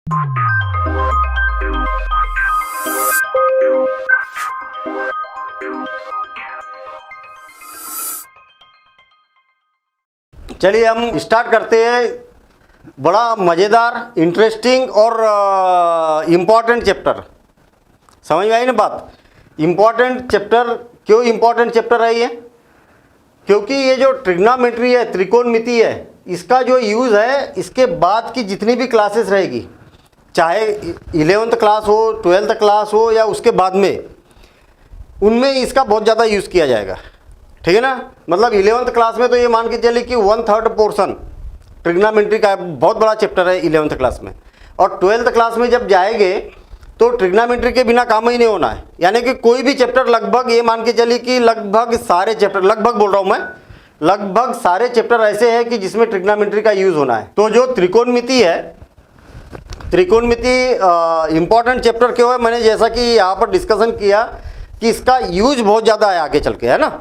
चलिए हम स्टार्ट करते हैं। बड़ा मज़ेदार, इंटरेस्टिंग और इम्पॉर्टेंट चैप्टर। समझ में आई ना बात? इम्पॉर्टेंट चैप्टर क्यों इम्पॉर्टेंट चैप्टर है ये? क्योंकि ये जो ट्रिग्नोमेट्री है, त्रिकोणमिति है, इसका जो यूज़ है इसके बाद की जितनी भी क्लासेस रहेगी, चाहे 11th क्लास हो, 12th क्लास हो या उसके बाद में, उनमें इसका बहुत ज़्यादा यूज़ किया जाएगा। ठीक है ना? मतलब 11th क्लास में तो ये मान के चलिए कि 1/3 पोर्शन ट्रिग्नोमेट्री का बहुत बड़ा चैप्टर है 11th क्लास में। और 12th क्लास में जब जाएंगे तो ट्रिग्नोमेट्री के बिना काम ही नहीं होना है। यानी कि कोई भी चैप्टर, लगभग ये मान के चलिए कि लगभग सारे चैप्टर, लगभग बोल रहा हूँ मैं, लगभग सारे चैप्टर ऐसे हैं कि जिसमें ट्रिग्नोमेट्री का यूज़ होना है। तो जो त्रिकोणमिति है, त्रिकोणमिति इंपॉर्टेंट चैप्टर क्यों है? मैंने जैसा कि यहाँ पर डिस्कशन किया कि इसका यूज बहुत ज़्यादा है आगे चल के, है ना?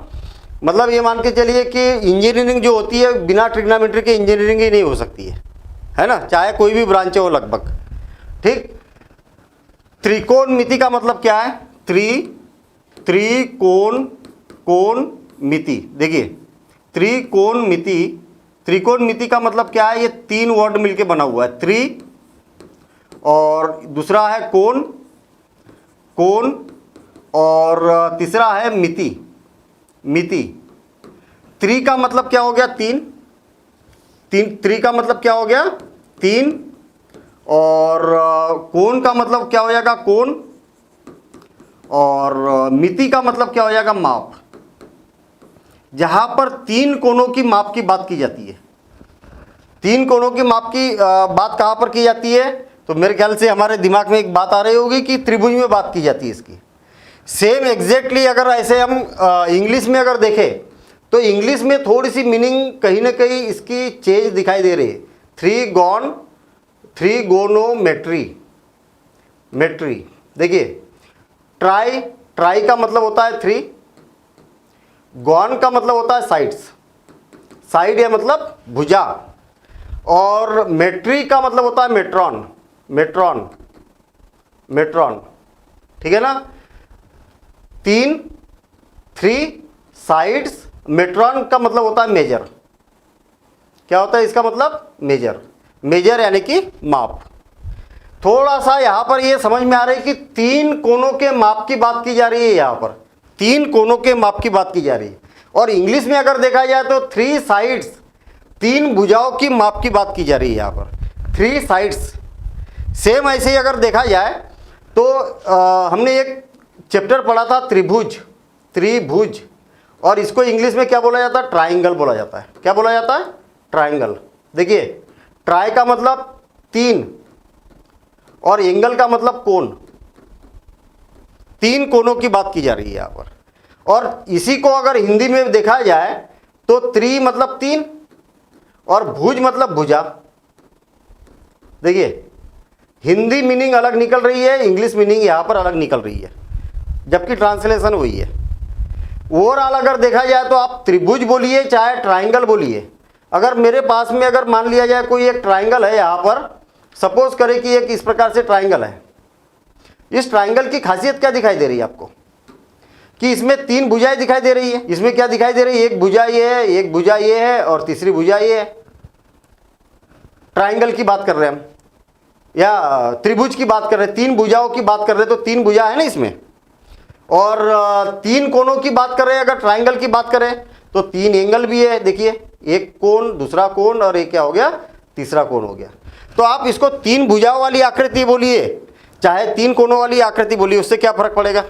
मतलब ये मान के चलिए कि इंजीनियरिंग जो होती है बिना ट्रिग्नोमेट्री के इंजीनियरिंग ही नहीं हो सकती है ना? चाहे कोई भी ब्रांच हो लगभग। ठीक। त्रिकोणमिति का मतलब क्या है? त्रिकोणमिति। देखिए, त्रिकोणमिति, त्रिकोणमिति का मतलब क्या है? ये 3 वर्ड मिलके बना हुआ है। त्रि और दूसरा है कोण, कोण, और तीसरा है मिति, मिति। त्रि का मतलब क्या हो गया? 3। त्रि का मतलब क्या हो गया? 3। और कोण का मतलब क्या हो जाएगा? कोण। और मिति का मतलब क्या हो जाएगा? माप। जहां पर 3 कोणों की माप की बात की जाती है, 3 कोणों की माप की बात कहां पर की जाती है? तो मेरे ख्याल से हमारे दिमाग में एक बात आ रही होगी कि त्रिभुज में बात की जाती है इसकी। सेम एग्जैक्टली अगर ऐसे हम इंग्लिश में अगर देखें तो इंग्लिश में थोड़ी सी मीनिंग कहीं ना कहीं इसकी चेंज दिखाई दे रही है। त्रिगोनोमेट्री, मेट्री। देखिए, ट्राई, ट्राई का मतलब होता है 3, गॉन का मतलब होता है साइड्स, साइड या मतलब भुजा, और मेट्री का मतलब होता है मेट्रॉन, मेट्रॉन, मेट्रॉन। ठीक है ना? 3 साइड्स, मेट्रॉन का मतलब होता है मेजर। क्या होता है इसका मतलब? मेजर, मेजर यानी कि माप। थोड़ा सा यहां पर ये समझ में आ रहा है कि 3 कोनों के माप की बात की जा रही है। यहां पर 3 कोनों के माप की बात की जा रही है। और इंग्लिश में अगर देखा जाए तो 3 साइड्स, 3 भुजाओं की माप की बात की जा रही है यहां पर, 3 साइड्स। सेम ऐसे ही अगर देखा जाए तो हमने एक चैप्टर पढ़ा था त्रिभुज, त्रिभुज, और इसको इंग्लिश में क्या बोला जाता है? ट्राइंगल बोला जाता है। क्या बोला जाता है? ट्राइंगल। देखिए, ट्राई का मतलब 3 और एंगल का मतलब कोण। 3 कोणों की बात की जा रही है यहां पर। और इसी को अगर हिंदी में देखा जाए तो त्रि मतलब 3 और भुज मतलब भुजा। देखिए, हिंदी मीनिंग अलग निकल रही है, इंग्लिश मीनिंग यहां पर अलग निकल रही है, जबकि ट्रांसलेशन हुई है। ओवरऑल अगर देखा जाए तो आप त्रिभुज बोलिए चाहे ट्राइंगल बोलिए, अगर मेरे पास में अगर मान लिया जाए कोई एक ट्राइंगल है यहाँ पर, सपोज करें कि एक इस प्रकार से ट्राइंगल है, इस ट्राइंगल की खासियत क्या दिखाई दे रही है आपको? कि इसमें 3 भुजाएं दिखाई दे रही है। इसमें क्या दिखाई दे रही है? एक भुजा ये है, एक भुजा ये है, और तीसरी भुजा ये है। ट्राइंगल की बात कर रहे हैं हम, या त्रिभुज की बात कर रहे हैं, 3 भुजाओं की बात कर रहे हैं, तो 3 भुजा है ना इसमें। और 3 कोणों की बात कर रहे हैं अगर ट्राइंगल की बात करें तो 3 एंगल भी है। देखिए, एक कोण, दूसरा कोण, और एक क्या हो गया? तीसरा कोण हो गया। तो आप इसको 3 भुजाओं वाली आकृति बोलिए चाहे 3 कोणों वाली आकृति बोलिए, उससे क्या फर्क पड़ेगा?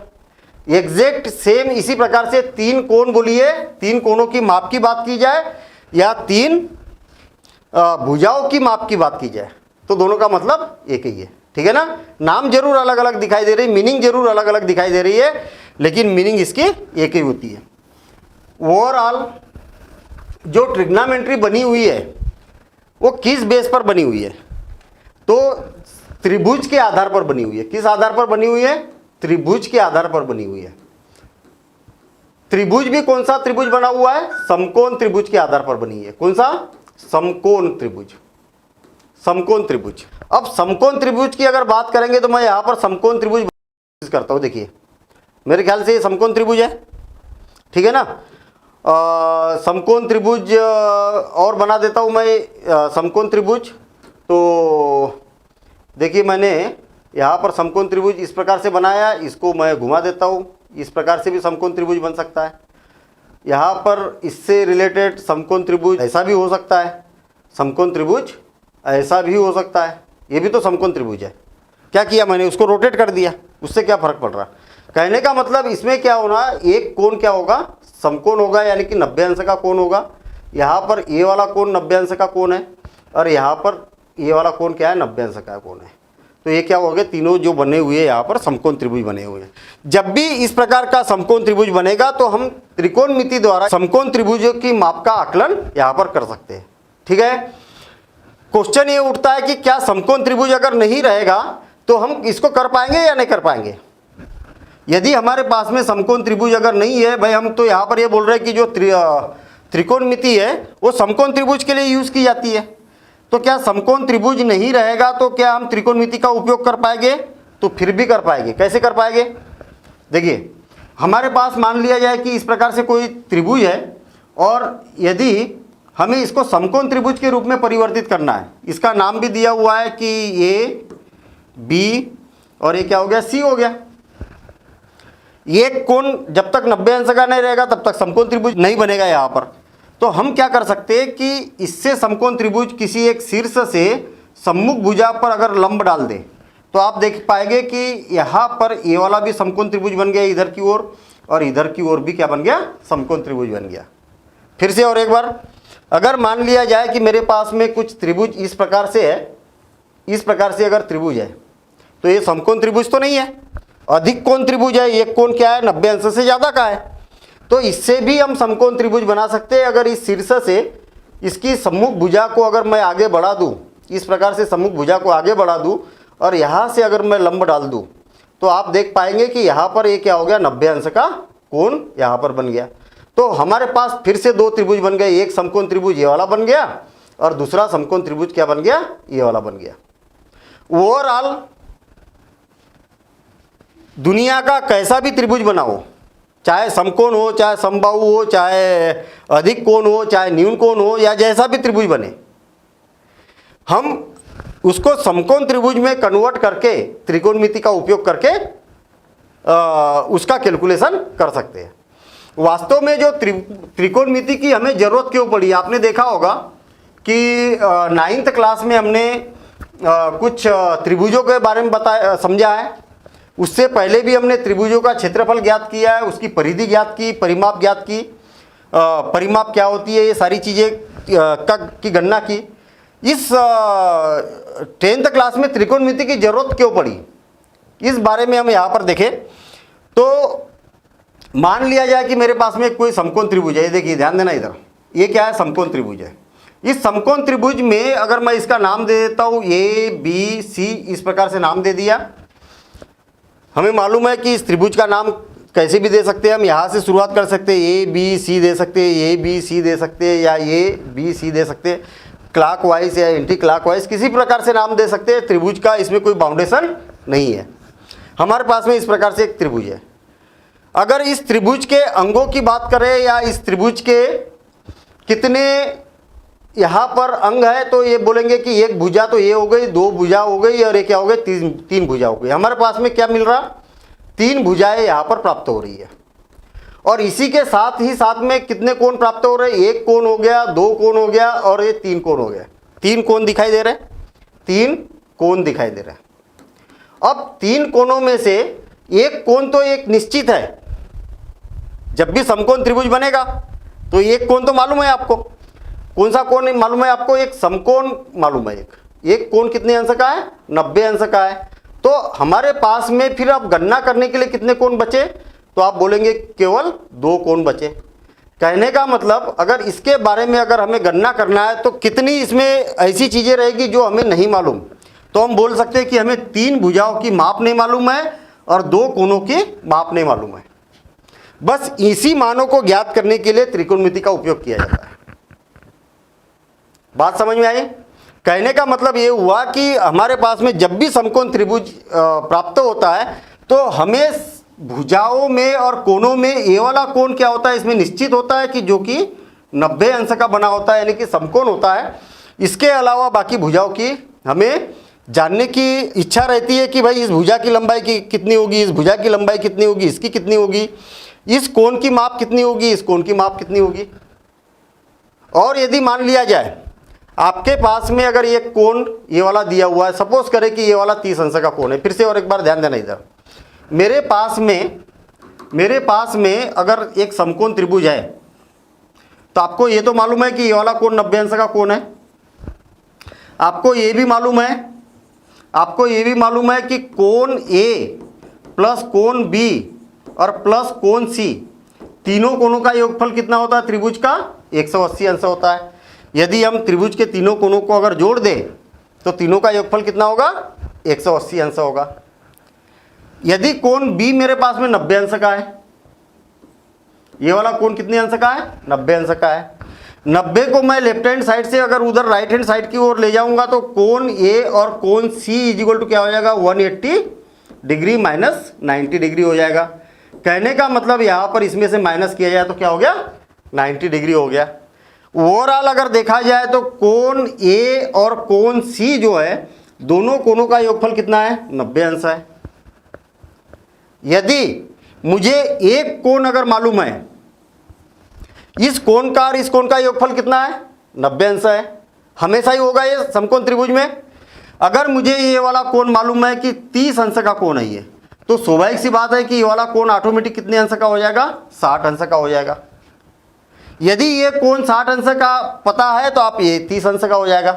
एग्जैक्ट सेम इसी प्रकार से 3 कोण बोलिए, 3 कोणों की माप की बात की जाए, या 3 भुजाओं की माप की बात की जाए, तो दोनों का मतलब एक ही है। ठीक है ना? नाम जरूर अलग अलग दिखाई दे रही है, मीनिंग जरूर अलग अलग दिखाई दे रही है, लेकिन मीनिंग इसकी एक ही होती है। ओवरऑल जो ट्रिग्नोमेट्री बनी हुई है वो किस बेस पर बनी हुई है? तो त्रिभुज के आधार पर बनी हुई है। किस आधार पर बनी हुई है? त्रिभुज के आधार पर बनी हुई है। त्रिभुज भी कौन सा त्रिभुज बना हुआ है? समकोण त्रिभुज के आधार पर बनी है। कौन सा? समकोण त्रिभुज, समकोण त्रिभुज। अब समकोण त्रिभुज की अगर बात करेंगे तो मैं यहाँ पर समकोण त्रिभुज करता हूँ। देखिए मेरे ख्याल से ये समकोण त्रिभुज है, ठीक है ना। समकोण त्रिभुज और बना देता हूँ मैं समकोण त्रिभुज। तो देखिए मैंने यहाँ पर समकोण त्रिभुज इस प्रकार से बनाया, इसको मैं घुमा देता हूँ, इस प्रकार से भी समकोण त्रिभुज बन सकता है। यहाँ पर इससे रिलेटेड समकोण त्रिभुज ऐसा भी हो सकता है, समकोण त्रिभुज ऐसा भी हो सकता है, ये भी तो समकोण त्रिभुज है। क्या किया मैंने, उसको रोटेट कर दिया, उससे क्या फर्क पड़ रहा। कहने का मतलब इसमें क्या होना, एक कोण क्या होगा, समकोण होगा, यानी कि 90 अंश का कोण होगा। यहाँ पर ये वाला कोण 90 अंश का कोण है और यहाँ पर ये वाला कोण क्या है, 90 अंश का कोण है। तो ये क्या हो गए, तीनों जो बने हुए हैं यहाँ पर समकोण त्रिभुज बने हुए हैं। जब भी इस प्रकार का समकोण त्रिभुज बनेगा तो हम त्रिकोणमिति द्वारा समकोण त्रिभुजों की माप का आकलन यहाँ पर कर सकते हैं, ठीक है। क्वेश्चन ये उठता है कि क्या समकोण त्रिभुज अगर नहीं रहेगा तो हम इसको कर पाएंगे या नहीं कर पाएंगे। यदि हमारे पास में समकोण त्रिभुज अगर नहीं है भाई, हम तो यहाँ पर ये बोल रहे हैं कि जो त्रिकोणमिति है वो समकोण त्रिभुज के लिए यूज की जाती है। तो क्या समकोण त्रिभुज नहीं रहेगा तो क्या हम त्रिकोणमिति का उपयोग कर पाएंगे, तो फिर भी कर पाएंगे। कैसे कर पाएंगे, देखिए हमारे पास मान लिया जाए कि इस प्रकार से कोई त्रिभुज है और यदि हमें इसको समकोण त्रिभुज के रूप में परिवर्तित करना है, इसका नाम भी दिया हुआ है कि ए बी और ये क्या हो गया, सी हो गया। ये कोण जब तक 90 अंश का नहीं रहेगा तब तक समकोण त्रिभुज नहीं बनेगा यहाँ पर। तो हम क्या कर सकते हैं कि इससे समकोण त्रिभुज किसी एक शीर्ष से सम्मुख भुजा पर अगर लंब डाल दे तो आप देख पाएंगे कि यहाँ पर ये वाला भी समकोण त्रिभुज बन गया इधर की ओर, और इधर की ओर भी क्या बन गया, समकोण त्रिभुज बन गया। फिर से और एक बार, अगर मान लिया जाए कि मेरे पास में कुछ त्रिभुज इस प्रकार से है, इस प्रकार से अगर त्रिभुज है तो ये समकोण त्रिभुज तो नहीं है, अधिक कोण त्रिभुज है। एक कोण क्या है, 90 अंश से ज़्यादा का है। तो इससे भी हम समकोण त्रिभुज बना सकते हैं। अगर इस शीर्ष से इसकी सम्मुख भुजा को अगर मैं आगे बढ़ा दूं, इस प्रकार से सम्मुख भुजा को आगे बढ़ा दूं और यहाँ से अगर मैं लंब डाल दूं तो आप देख पाएंगे कि यहाँ पर ये क्या हो गया, 90 अंश का कोण यहाँ पर बन गया। तो हमारे पास फिर से दो त्रिभुज बन गए, एक समकोण त्रिभुज ये वाला बन गया और दूसरा समकोण त्रिभुज क्या बन गया, ये वाला बन गया। ओवरऑल दुनिया का कैसा भी त्रिभुज बनाओ, चाहे समकोण हो, चाहे समबाहु हो, चाहे अधिक कोण हो, चाहे न्यून कोण हो, या जैसा भी त्रिभुज बने, हम उसको समकोण त्रिभुज में कन्वर्ट करके त्रिकोणमिति का उपयोग करके उसका कैलकुलेशन कर सकते हैं। वास्तव में जो त्रिकोणमिति की हमें जरूरत क्यों पड़ी, आपने देखा होगा कि 9th क्लास में हमने कुछ त्रिभुजों के बारे में समझा है। उससे पहले भी हमने त्रिभुजों का क्षेत्रफल ज्ञात किया है, उसकी परिधि ज्ञात की, परिमाप ज्ञात की, परिमाप क्या होती है, ये सारी चीज़ें की गणना की। इस 10th क्लास में त्रिकोणमिति की जरूरत क्यों पड़ी, इस बारे में हम यहाँ पर देखें। तो मान लिया जाए कि मेरे पास में कोई समकोण त्रिभुज है, देखिए ध्यान देना इधर, ये क्या है, समकोण त्रिभुज है। इस समकोण त्रिभुज में अगर मैं इसका नाम दे देता हूँ ए बी सी, इस प्रकार से नाम दे दिया। हमें मालूम है कि इस त्रिभुज का नाम कैसे भी दे सकते हैं, हम यहाँ से शुरुआत कर सकते हैं, ए बी सी दे सकते हैं, ए बी सी दे सकते हैं, या ए बी सी दे सकते हैं, क्लॉकवाइज या एंटी क्लॉकवाइज किसी प्रकार से नाम दे सकते हैं। त्रिभुज का इसमें कोई बाउंडेशन नहीं है। हमारे पास में इस प्रकार से एक त्रिभुज है। अगर इस त्रिभुज के अंगों की बात करें या इस त्रिभुज के कितने यहाँ पर अंग है, तो ये बोलेंगे कि एक भुजा तो ये हो गई, दो भुजा हो गई और ये क्या हो गई, तीन भुजा हो गई। हमारे पास में क्या मिल रहा, 3 भुजाएं यहाँ पर प्राप्त हो रही है। और इसी के साथ ही साथ में कितने कोण प्राप्त हो रहे हैं, एक कोण हो गया, 2 कोण हो गया और ये 3 कोण हो गया। 3 कोण दिखाई दे रहे हैं, 3 कोण दिखाई दे रहे हैं। अब 3 कोणों में से एक कोण तो एक निश्चित है, जब भी समकोण त्रिभुज बनेगा तो एक कोण तो मालूम है आपको। कौन सा कोण मालूम है आपको, एक समकोण मालूम है। एक कोण कितने अंश का है, 90 अंश का है। तो हमारे पास में फिर अब गणना करने के लिए कितने कोण बचे, तो आप बोलेंगे केवल 2 कोण बचे। कहने का मतलब अगर इसके बारे में अगर हमें गणना करना है तो कितनी इसमें ऐसी चीज़ें रहेगी जो हमें नहीं मालूम। तो हम बोल सकते हैं कि हमें 3 भुजाओं की माप नहीं मालूम है और 2 कोणों की माप नहीं मालूम है। बस इसी मानों को ज्ञात करने के लिए त्रिकोणमिति का उपयोग किया जाता है। बात समझ में आई। कहने का मतलब ये हुआ कि हमारे पास में जब भी समकोण त्रिभुज प्राप्त होता है तो हमें भुजाओं में और कोणों में ये वाला कोण क्या होता है, इसमें निश्चित होता है कि जो कि 90 अंश का बना होता है, यानी कि समकोण होता है। इसके अलावा बाकी भुजाओं की हमें जानने की इच्छा रहती है कि भाई इस भुजा की लंबाई की कितनी होगी, इस भुजा की लंबाई कितनी होगी, इसकी कितनी होगी, इस कोण की माप कितनी होगी, इस कोण की माप कितनी होगी। और यदि मान लिया जाए आपके पास में अगर ये कोण ये वाला दिया हुआ है, सपोज करें कि ये वाला 30 अंश का कोण है। फिर से और एक बार ध्यान देना इधर, मेरे पास में अगर एक समकोण त्रिभुज है तो आपको ये तो मालूम है कि ये वाला कोण 90 अंश का कोण है। आपको ये भी मालूम है कि कोण ए प्लस कोण बी और प्लस कोण सी, तीनों कोणों का योगफल कितना होता है त्रिभुज का, 180 अंश होता है। यदि हम त्रिभुज के तीनों कोणों को अगर जोड़ दें तो तीनों का योगफल कितना होगा, 180 अंश होगा। यदि कोण बी मेरे पास में 90 अंश का है, ये वाला कोण कितने अंश का है, 90 अंश का है। 90 को मैं लेफ्ट हैंड साइड से अगर उधर राइट हैंड साइड की ओर ले जाऊंगा तो कोण ए और कोण सी इक्वल टू क्या हो जाएगा, 180 डिग्री माइनस 90 डिग्री हो जाएगा। कहने का मतलब यहां पर इसमें से माइनस किया जाए तो क्या हो गया, 90 डिग्री हो गया। ओवरऑल अगर देखा जाए तो कोण ए और कोण सी जो है दोनों कोणों का योगफल कितना है, 90 अंश है। यदि मुझे एक कोण अगर मालूम है, इस कोण का और इस कोण का योगफल कितना है, 90 अंश है, हमेशा ही होगा ये समकोण त्रिभुज में। अगर मुझे ये वाला कोण मालूम है कि 30 अंश का कोण है ये, तो स्वाभाविक सी बात है कि ये वाला कोण ऑटोमेटिक कितने अंश का हो जाएगा, 60 अंश का हो जाएगा। यदि ये कोण 60 अंश का पता है तो आप ये 30 अंश का हो जाएगा,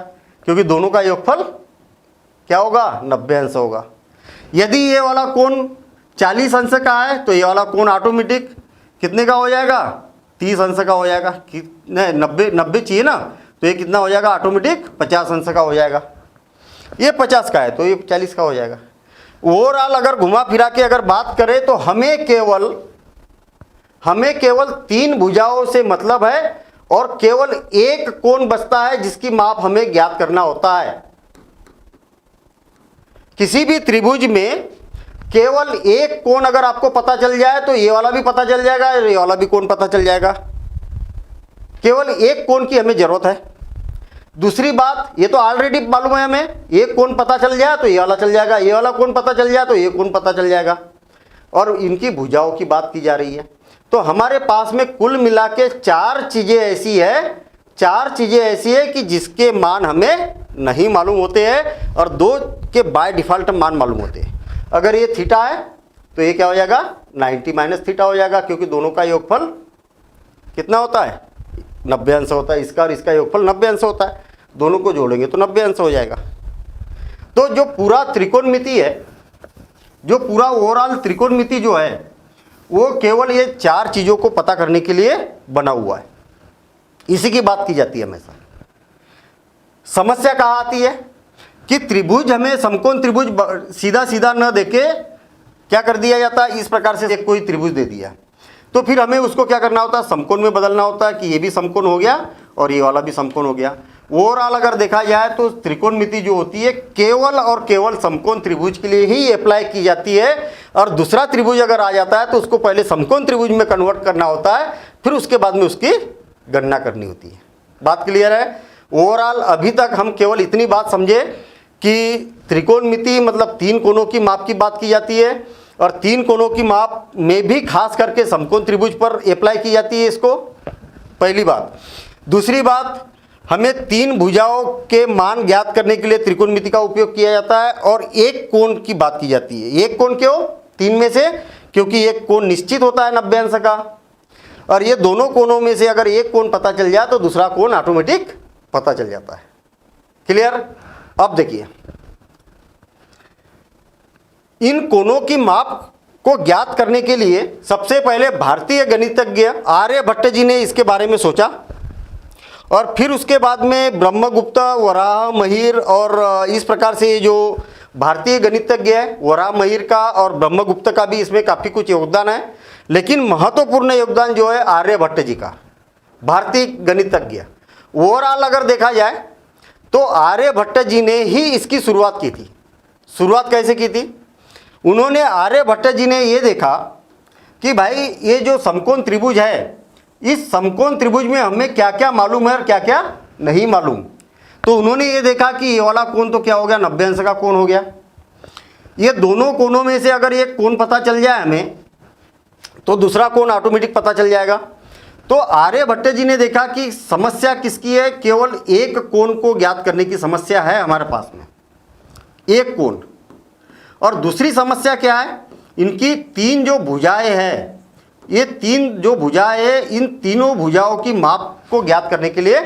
क्योंकि दोनों का योगफल क्या होगा, 90 अंश होगा। यदि ये वाला कोण 40 अंश का है तो ये वाला कोण ऑटोमेटिक कितने का हो जाएगा, 30 अंश का हो जाएगा। नहीं, 90 चाहिए ना, तो ये कितना हो जाएगा, ऑटोमेटिक 50 अंश का हो जाएगा। ये 50 का है तो ये 40 का हो जाएगा। ओवरऑल अगर घुमा फिरा के अगर बात करें तो हमें केवल 3 भुजाओं से मतलब है और केवल एक कोण बचता है जिसकी माप हमें ज्ञात करना होता है। किसी भी त्रिभुज में केवल एक कोण अगर आपको पता चल जाए तो ये वाला भी पता चल जाएगा, ये वाला भी कोण पता चल जाएगा। केवल एक कोण की हमें जरूरत है। दूसरी बात, ये तो ऑलरेडी मालूम है हमें, एक कोण पता चल जाए तो ये वाला चल जाएगा, ये वाला कोण पता चल जाए तो ये कोण पता चल जाएगा। और इनकी भुजाओं की बात की जा रही है। तो हमारे पास में कुल मिला के 4 चीजें ऐसी है कि जिसके मान हमें नहीं मालूम होते हैं और 2 के बाय डिफॉल्ट मान मालूम होते हैं। अगर ये थीटा है तो ये क्या हो जाएगा, 90 माइनस थीटा हो जाएगा, क्योंकि दोनों का योगफल कितना होता है, 90 अंश होता है। इसका और इसका योगफल 90 अंश होता है, दोनों को जोड़ेंगे तो 90 अंश हो जाएगा। तो जो पूरा त्रिकोणमिति है, जो पूरा ओवरऑल त्रिकोणमिति जो है वो केवल ये 4 चीजों को पता करने के लिए बना हुआ है। इसी की बात की जाती है हमेशा। समस्या कहाँ आती है कि त्रिभुज हमें समकोण त्रिभुज सीधा सीधा न देके क्या कर दिया जाता है, इस प्रकार से एक कोई त्रिभुज दे दिया तो फिर हमें उसको क्या करना होता है, समकोण में बदलना होता है कि ये भी समकोण हो गया और ये वाला भी समकोण हो गया। ओवरऑल अगर देखा जाए तो त्रिकोणमिति जो होती है केवल और केवल समकोण त्रिभुज के लिए ही अप्लाई की जाती है। और दूसरा त्रिभुज अगर आ जाता है तो उसको पहले समकोण त्रिभुज में कन्वर्ट करना होता है, फिर उसके बाद में उसकी गणना करनी होती है। बात क्लियर है? ओवरऑल अभी तक हम केवल इतनी बात समझे कि त्रिकोणमिति मतलब 3 कोणों की माप की बात की जाती है और 3 कोणों की माप में भी खास करके समकोण त्रिभुज पर अप्लाई की जाती है इसको, पहली बात। दूसरी बात, हमें 3 भुजाओं के मान ज्ञात करने के लिए त्रिकोणमिति का उपयोग किया जाता है और एक कोण की बात की जाती है। एक कोण क्यों? 3 में से, क्योंकि एक कोण निश्चित होता है 90 अंश का और ये दोनों कोणों में से अगर एक कोण पता चल जाए तो दूसरा कोण ऑटोमेटिक पता चल जाता है। क्लियर? अब देखिए, इन कोणों की माप को ज्ञात करने के लिए सबसे पहले भारतीय गणितज्ञ आर्यभट्ट जी ने इसके बारे में सोचा और फिर उसके बाद में ब्रह्मगुप्त, वराहमिहिर और इस प्रकार से जो भारतीय गणितज्ञ है वराहमिहिर का और ब्रह्मगुप्त का भी इसमें काफ़ी कुछ योगदान है, लेकिन महत्वपूर्ण योगदान जो है आर्यभट्ट जी का, भारतीय गणितज्ञ। ओवरऑल अगर देखा जाए तो आर्यभट्ट जी ने ही इसकी शुरुआत की थी। शुरुआत कैसे की थी? उन्होंने आर्यभट्ट जी ने ये देखा कि भाई ये जो समकोण त्रिभुज है, इस समकोण त्रिभुज में हमें क्या क्या मालूम है और क्या क्या नहीं मालूम। तो उन्होंने ये देखा कि ये वाला कोण तो क्या हो गया, 90 अंश का कोण हो गया। ये दोनों कोणों में से अगर एक कोण पता चल जाए हमें तो दूसरा कोण ऑटोमेटिक पता चल जाएगा। तो आर्यभट्ट जी ने देखा कि समस्या किसकी है, केवल एक कोण को ज्ञात करने की समस्या है हमारे पास में, एक कोण। और दूसरी समस्या क्या है, इनकी तीन जो भुजाएं हैं, ये तीन जो भुजाएं हैं, इन तीनों भुजाओं की माप को ज्ञात करने के लिए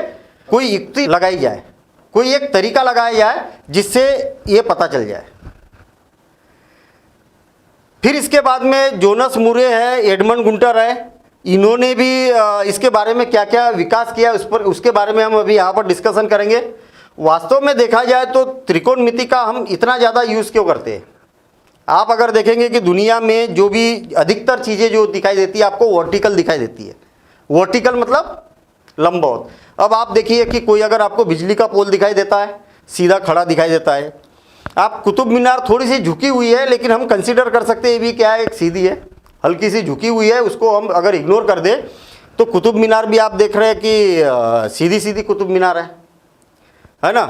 कोई युक्ति लगाई जाए, कोई एक तरीका लगाया जाए जिससे ये पता चल जाए। फिर इसके बाद में जोनस मुरे है, एडमंड गुंटर है, इन्होंने भी इसके बारे में क्या क्या विकास किया उसके बारे में हम अभी यहाँ पर डिस्कशन करेंगे। वास्तव में देखा जाए तो त्रिकोणमिति का हम इतना ज़्यादा यूज़ क्यों करते हैं? आप अगर देखेंगे कि दुनिया में जो भी अधिकतर चीज़ें जो दिखाई देती है आपको वर्टिकल दिखाई देती है। वर्टिकल मतलब लंबवत। अब आप देखिए कि कोई अगर आपको बिजली का पोल दिखाई देता है, सीधा खड़ा दिखाई देता है। आप कुतुब मीनार थोड़ी सी झुकी हुई है, लेकिन हम कंसीडर कर सकते हैं ये भी क्या है, एक सीधी है, हल्की सी झुकी हुई है, उसको हम अगर इग्नोर कर दें तो कुतुब मीनार भी आप देख रहे हैं कि सीधी सीधी कुतुब मीनार है ना।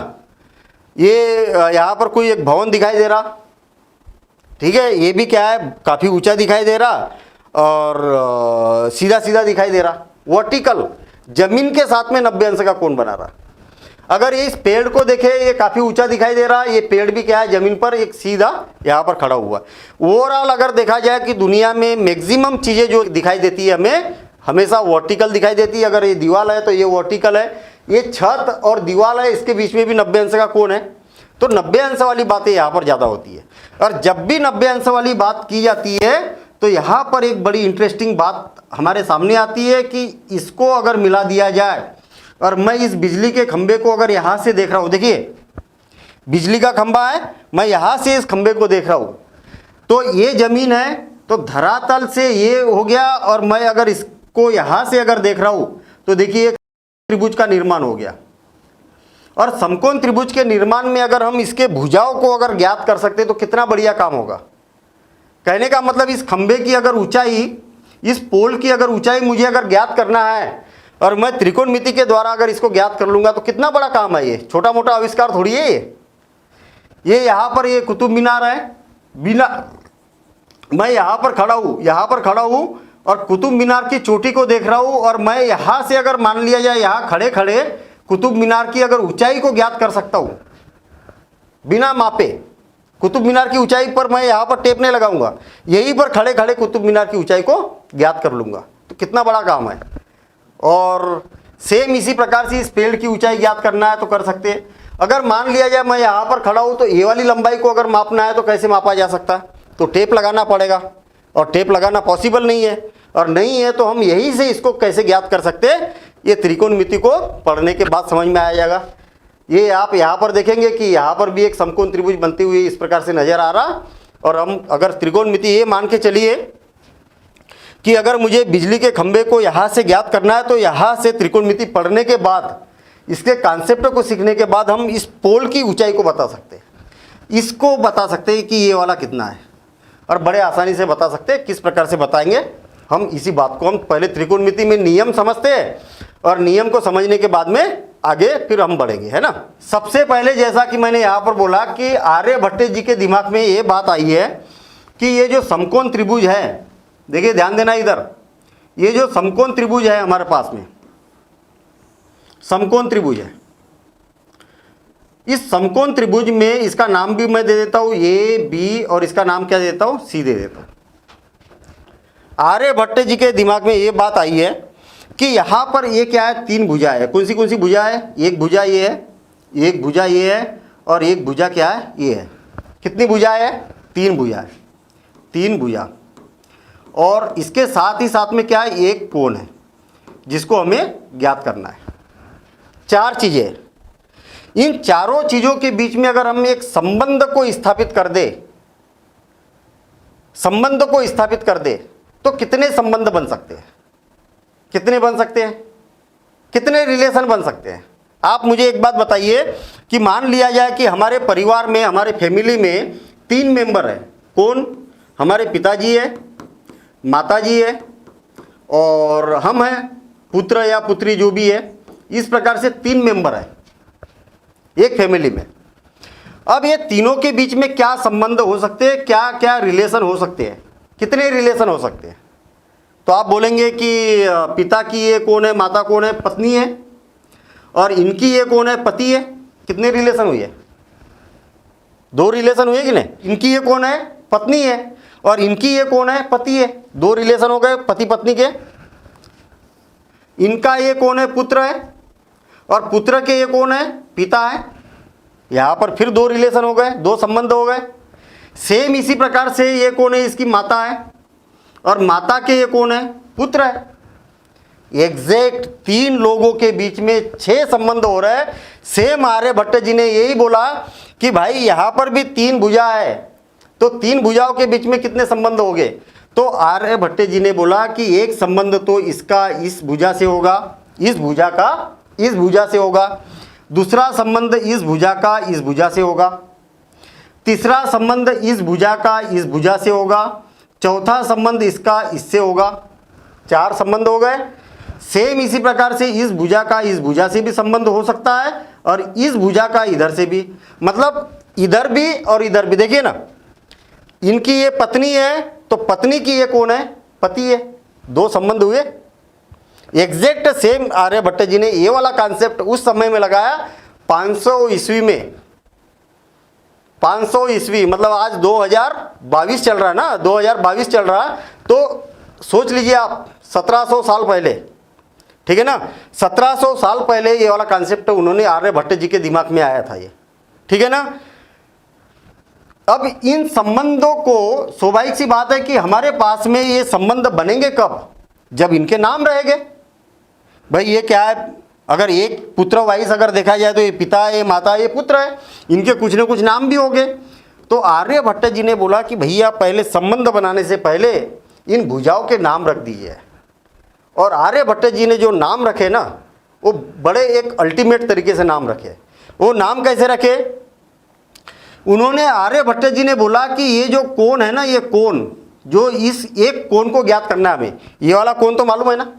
ये यहाँ पर कोई एक भवन दिखाई दे रहा, ठीक है, ये भी क्या है, काफ़ी ऊंचा दिखाई दे रहा और सीधा सीधा दिखाई दे रहा। वर्टिकल, जमीन के साथ में 90 अंश का कोण बना रहा। अगर ये इस पेड़ को देखें, ये काफ़ी ऊंचा दिखाई दे रहा है, ये पेड़ भी क्या है, जमीन पर एक सीधा यहाँ पर खड़ा हुआ। ओवरऑल अगर देखा जाए कि दुनिया में मैक्सिमम चीज़ें जो दिखाई देती है हमें हमेशा वर्टिकल दिखाई देती है। अगर ये दीवार है तो ये वर्टिकल है, ये छत और दीवार है, इसके बीच में भी 90 अंश का कोण है। तो 90 अंश वाली बातें यहाँ पर ज़्यादा होती है। और जब भी 90 अंश वाली बात की जाती है तो यहाँ पर एक बड़ी इंटरेस्टिंग बात हमारे सामने आती है कि इसको अगर मिला दिया जाए और मैं इस बिजली के खंबे को अगर यहाँ से देख रहा हूँ, देखिए बिजली का खंबा है, मैं यहाँ से इस खंबे को देख रहा हूँ, तो ये जमीन है, तो धरातल से ये हो गया। और मैं अगर इसको यहाँ से अगर देख रहा हूँ तो देखिए एक त्रिभुज का निर्माण हो गया। और समकोण त्रिभुज के निर्माण में अगर हम इसके भुजाओं को अगर ज्ञात कर सकते तो कितना बढ़िया काम होगा। कहने का मतलब इस खंबे की अगर ऊंचाई, इस पोल की अगर ऊंचाई मुझे अगर ज्ञात करना है और मैं त्रिकोणमिति के द्वारा अगर इसको ज्ञात कर लूंगा तो कितना बड़ा काम है। ये छोटा मोटा आविष्कार थोड़ी है। ये यहाँ पर ये कुतुब मीनार है, बिना मैं यहाँ पर खड़ा हूँ और कुतुब मीनार की चोटी को देख रहा हूँ और मैं यहाँ से अगर मान लिया जाए यहाँ खड़े खड़े कुतुब मीनार की अगर ऊंचाई को ज्ञात कर सकता हूँ बिना मापे। कुतुब मीनार की ऊंचाई पर मैं यहाँ पर टेप नहीं लगाऊंगा, यहीं पर खड़े खड़े कुतुब मीनार की ऊंचाई को ज्ञात कर लूंगा। तो कितना बड़ा काम है। और सेम इसी प्रकार से इस पेड़ की ऊंचाई ज्ञात करना है तो कर सकते हैं। अगर मान लिया जाए मैं यहाँ पर खड़ा हूँ तो ये वाली लंबाई को अगर मापना है तो कैसे मापा जा सकता है? तो टेप लगाना पड़ेगा और टेप लगाना पॉसिबल नहीं है। और नहीं है तो हम यहीं से इसको कैसे ज्ञात कर सकते हैं? ये त्रिकोणमिति को पढ़ने के बाद समझ में आ जाएगा। ये आप यहाँ पर देखेंगे कि यहाँ पर भी एक समकोण त्रिभुज बनती हुई इस प्रकार से नजर आ रहा। और हम अगर त्रिकोणमिति ये मान के चलिए कि अगर मुझे बिजली के खंभे को यहाँ से ज्ञात करना है तो यहाँ से त्रिकोणमिति पढ़ने के बाद, इसके कॉन्सेप्ट को सीखने के बाद हम इस पोल की ऊंचाई को बता सकते हैं, इसको बता सकते हैं कि ये वाला कितना है। और बड़े आसानी से बता सकते हैं। किस प्रकार से बताएंगे हम इसी बात को, हम पहले त्रिकोणमिति में नियम समझते हैं और नियम को समझने के बाद में आगे फिर हम बढ़ेंगे, है ना। सबसे पहले जैसा कि मैंने यहाँ पर बोला कि आर्यभट्ट जी के दिमाग में ये बात आई है कि ये जो समकोण त्रिभुज है, देखिए ध्यान देना इधर, ये जो समकोण त्रिभुज है हमारे पास में, समकोण त्रिभुज है, इस समकोण त्रिभुज में इसका नाम भी मैं दे देता हूँ ए बी और इसका नाम क्या देता हूँ, सी दे देता हूँ। आर्यभट्ट जी के दिमाग में ये बात आई है कि यहाँ पर ये क्या है, तीन भुजा है। कौन सी भुजा है? एक भुजा ये है, एक भुजा ये है और एक भुजा क्या है, ये है। कितनी भुजा है? तीन भुजा है, तीन भुजा। और इसके साथ ही साथ में क्या है, एक कोण है जिसको हमें ज्ञात करना है। चार चीजें, इन चारों चीजों के बीच में अगर हम एक संबंध को स्थापित कर दे, संबंध को स्थापित कर दे तो कितने संबंध बन सकते हैं? कितने बन सकते हैं? कितने रिलेशन बन सकते हैं? आप मुझे एक बात बताइए कि मान लिया जाए कि हमारे परिवार में, हमारे फैमिली में 3 मेंबर हैं। कौन? हमारे पिताजी है, माताजी है और हम हैं, पुत्र या पुत्री जो भी है। इस प्रकार से 3 मेंबर है एक फैमिली में। अब ये तीनों के बीच में क्या संबंध हो सकते हैं, क्या क्या रिलेशन हो सकते हैं, कितने रिलेशन हो सकते हैं? तो आप बोलेंगे कि पिता की ये कौन है, माता कौन है, पत्नी है, और इनकी ये कौन है, पति है। कितने रिलेशन हुए? 2 रिलेशन हुए कि नहीं? इनकी ये कौन है, पत्नी है, और इनकी ये कौन है, पति है। 2 रिलेशन हो गए पति पत्नी के। इनका ये कौन है, पुत्र है, और पुत्र के ये कौन है, पिता है। यहां पर फिर 2 रिलेशन हो गए, 2 संबंध हो गए। सेम इसी प्रकार से ये कौन है, इसकी माता है, और माता के ये कौन है, पुत्र है। एग्जैक्ट 3 लोगों के बीच में 6 संबंध हो रहे हैं। सेम आर्यभट्ट जी ने यही बोला कि भाई यहां पर भी 3 भुजा है, तो 3 भुजाओं के बीच में कितने संबंध हो गए? तो आर्यभट्ट जी ने बोला कि एक संबंध तो इसका इस भुजा से होगा, इस भुजा का इस भुजा से होगा, दूसरा संबंध इस भुजा का इस भुजा से होगा, तीसरा संबंध इस भुजा का इस भुजा से होगा, चौथा संबंध इसका इससे होगा। 4 संबंध हो गए। सेम इसी प्रकार से इस भुजा का इस भुजा से भी संबंध हो सकता है, और इस भुजा का इधर से भी, मतलब इधर भी और इधर भी। देखिए ना, इनकी ये पत्नी है, तो पत्नी की ये कौन है, पति है। 2 संबंध हुए। एग्जैक्ट सेम आर्यभट्ट जी ने ये वाला कॉन्सेप्ट उस समय में लगाया 500 ईस्वी में। 500 ईस्वी मतलब आज 2022 चल रहा है ना, 2022 चल रहा है, तो सोच लीजिए आप 1700 साल पहले, ठीक है ना, 1700 साल पहले ये वाला कॉन्सेप्ट उन्होंने आर्यभट्ट जी के दिमाग में आया था ये, ठीक है ना। अब इन संबंधों को, स्वाभाविक सी बात है कि हमारे पास में ये संबंध बनेंगे कब? जब इनके नाम रहेंगे। भाई ये क्या है, अगर एक पुत्र वाइस अगर देखा जाए तो ये पिता है, ये माता है, ये पुत्र है, इनके कुछ न कुछ नाम भी होंगे। तो आर्यभट्ट जी ने बोला कि भैया पहले संबंध बनाने से पहले इन भुजाओं के नाम रख दीजिए। और आर्यभट्ट जी ने जो नाम रखे ना, वो बड़े एक अल्टीमेट तरीके से नाम रखे। वो नाम कैसे रखे? उन्होंने, आर्यभट्ट जी ने बोला कि ये जो कोण है ना, ये कोण, जो इस एक कोण को ज्ञात करना है हमें, ये वाला कोण तो मालूम है ना,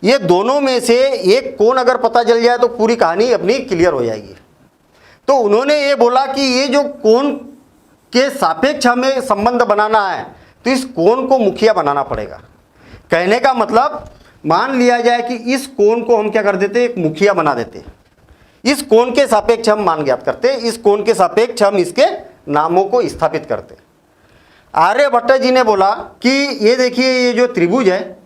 ये दोनों में से एक कोण अगर पता चल जाए तो पूरी कहानी अपनी क्लियर हो जाएगी। तो उन्होंने ये बोला कि ये जो कोण के सापेक्ष हमें संबंध बनाना है, तो इस कोण को मुखिया बनाना पड़ेगा। कहने का मतलब, मान लिया जाए कि इस कोण को हम क्या कर देते, एक मुखिया बना देते। इस कोण के सापेक्ष हम मान ज्ञात करते, इस कोण के सापेक्ष हम इसके नामों को स्थापित करते। आर्यभट्ट जी ने बोला कि ये देखिए, ये जो त्रिभुज है,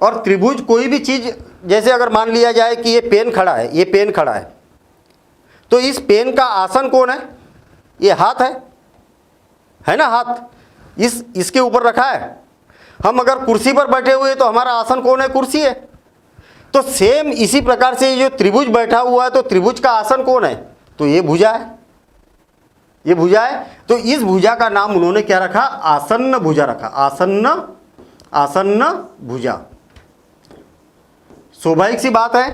और त्रिभुज कोई भी चीज, जैसे अगर मान लिया जाए कि ये पेन खड़ा है, ये पेन खड़ा है, तो इस पेन का आसन कौन है? ये हाथ है ना, हाथ इसके ऊपर रखा है। हम अगर कुर्सी पर बैठे हुए तो हमारा आसन कौन है? कुर्सी है। तो सेम इसी प्रकार से ये जो त्रिभुज बैठा हुआ है, तो त्रिभुज का आसन कौन है? तो ये भुजा है, ये भुजा है। तो इस भुजा का नाम उन्होंने क्या रखा? आसन्न भुजा रखा। आसन्न भुजा। स्वाभाविक सी बात है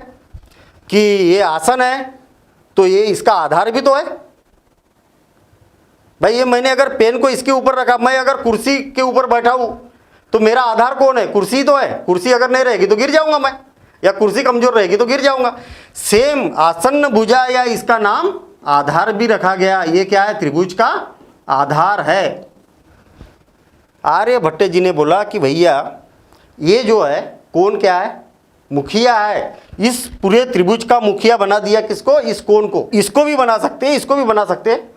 कि ये आसन है, तो ये इसका आधार भी तो है। भाई ये मैंने अगर पेन को इसके ऊपर रखा, मैं अगर कुर्सी के ऊपर बैठा हूं, तो मेरा आधार कौन है? कुर्सी तो है। कुर्सी अगर नहीं रहेगी तो गिर जाऊंगा मैं, या कुर्सी कमजोर रहेगी तो गिर जाऊंगा। सेम आसन्न भुजा, या इसका नाम आधार भी रखा गया। ये क्या है? त्रिभुज का आधार है। आर्यभट्ट जी ने बोला कि भैया ये जो है कोण क्या है? मुखिया है। इस पूरे त्रिभुज का मुखिया बना दिया किसको? इस कोण को। इसको भी बना सकते हैं, इसको भी बना सकते हैं।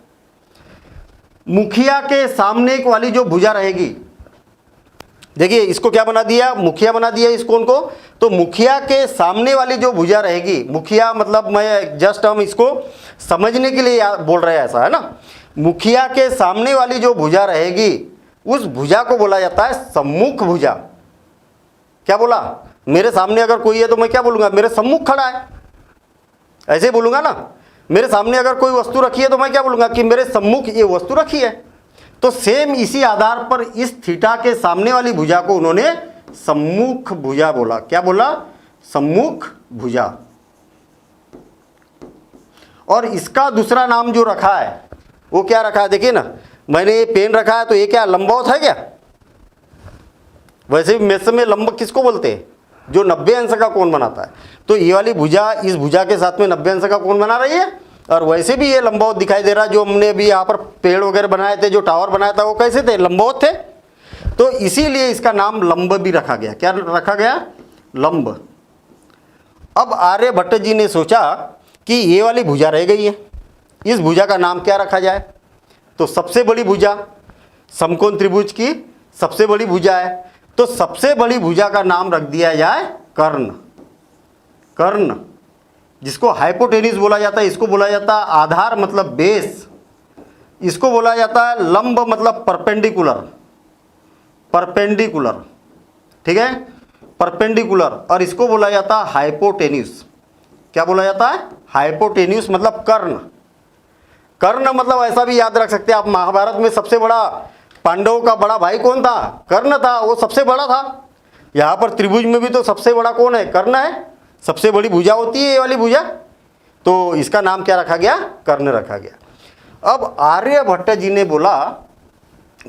मुखिया के सामने वाली जो भुजा रहेगी, देखिए इसको क्या बना दिया? मुखिया बना दिया इस कोण को। तो मुखिया के सामने वाली जो भुजा रहेगी, मुखिया मतलब मैं जस्ट हम इसको समझने के लिए बोल रहे हैं, ऐसा है ना। मुखिया के सामने वाली जो भुजा रहेगी, उस भुजा को बोला जाता है सम्मुख भुजा। क्या बोला? मेरे सामने अगर कोई है तो मैं क्या बोलूंगा? मेरे सम्मुख खड़ा है, ऐसे बोलूंगा ना। मेरे सामने अगर कोई वस्तु रखी है तो मैं क्या बोलूंगा? कि मेरे सम्मुख ये वस्तु रखी है। तो सेम इसी आधार पर इस थीटा के सामने वाली भुजा को उन्होंने सम्मुख भुजा बोला। क्या बोला? सम्मुख भुजा। और इसका दूसरा नाम जो रखा है वो क्या रखा है, देखिए ना, मैंने ये पेन रखा है तो ये क्या लंबवत है क्या? वैसे भी मेष में लंब किसको बोलते हैं? जो 90 अंश का कोण बनाता है। तो ये वाली भुजा इस भुजा के साथ में 90 अंश का कोण बना रही है, और वैसे भी ये लंबवत दिखाई दे रहा है। जो हमने अभी यहाँ पर पेड़ वगैरह बनाए थे, जो टावर बनाया था, वो कैसे थे? लंबवत थे। तो इसीलिए इसका नाम लंब भी रखा गया। क्या रखा गया? लंब। अब आर्यभट्ट जी ने सोचा कि ये वाली भुजा रह गई है, इस भुजा का नाम क्या रखा जाए? तो सबसे बड़ी भुजा, समकोण त्रिभुज की सबसे बड़ी भुजा है, तो सबसे बड़ी भुजा का नाम रख दिया जाए कर्ण। कर्ण, जिसको हाइपोटेन्यूज बोला जाता है, इसको बोला जाता है आधार मतलब बेस, इसको बोला जाता है लंब मतलब परपेंडिकुलर। परपेंडिकुलर, ठीक है, परपेंडिकुलर। और इसको बोला जाता है हाइपोटेन्यूज। क्या बोला जाता है? हाइपोटेन्यूज मतलब कर्ण। कर्ण मतलब ऐसा भी याद रख सकते हैं आप, महाभारत में सबसे बड़ा, पांडवों का बड़ा भाई कौन था? कर्ण था, वो सबसे बड़ा था। यहाँ पर त्रिभुज में भी तो सबसे बड़ा कौन है? कर्ण है। सबसे बड़ी भुजा होती है ये वाली भुजा, तो इसका नाम क्या रखा गया? कर्ण रखा गया। अब आर्यभट्ट जी ने बोला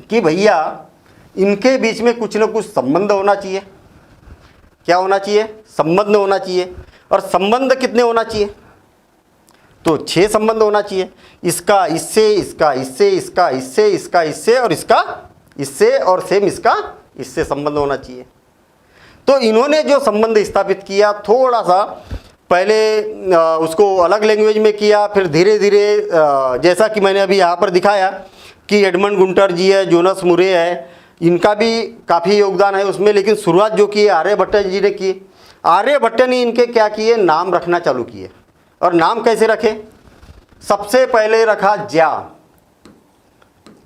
कि भैया इनके बीच में कुछ न कुछ संबंध होना चाहिए। क्या होना चाहिए? संबंध होना चाहिए। और संबंध कितने होना चाहिए? तो 6 संबंध होना चाहिए। इसका इससे, इसका इससे, इसका इससे, इसका इससे, और इसका इससे, और सेम इसका इससे संबंध होना चाहिए। तो इन्होंने जो संबंध स्थापित किया, थोड़ा सा पहले उसको अलग लैंग्वेज में किया, फिर धीरे धीरे जैसा कि मैंने अभी यहाँ पर दिखाया कि एडमंड गुंटर जी है, जोनास मुरे है, इनका भी काफ़ी योगदान है उसमें। लेकिन शुरुआत जो की आर्यभट्ट जी ने की, आर्यभट्ट ने इनके क्या किए? नाम रखना चालू किए। और नाम कैसे रखे? सबसे पहले रखा ज्या।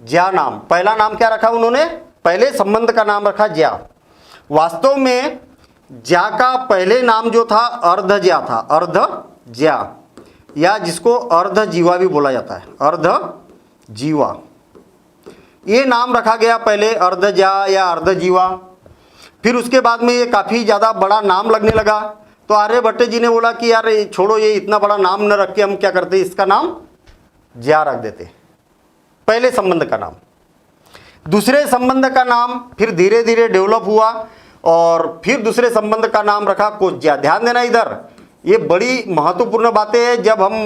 ज्या नाम, पहला नाम क्या रखा उन्होंने? पहले संबंध का नाम रखा ज्या। वास्तव में ज्या का पहले नाम जो था अर्ध ज्या था, अर्ध ज्या, या जिसको अर्ध जीवा भी बोला जाता है, अर्ध जीवा। ये नाम रखा गया पहले, अर्ध ज्या या अर्ध जीवा। फिर उसके बाद में ये काफ़ी ज़्यादा बड़ा नाम लगने लगा, तो आर्यभट्ट जी ने बोला कि यार छोड़ो, ये इतना बड़ा नाम न रख के हम क्या करते, इसका नाम ज्या रख देते, पहले संबंध का नाम। दूसरे संबंध का नाम फिर धीरे धीरे डेवलप हुआ, और फिर दूसरे संबंध का नाम रखा कोज्या। ध्यान देना इधर, ये बड़ी महत्वपूर्ण बातें हैं। जब हम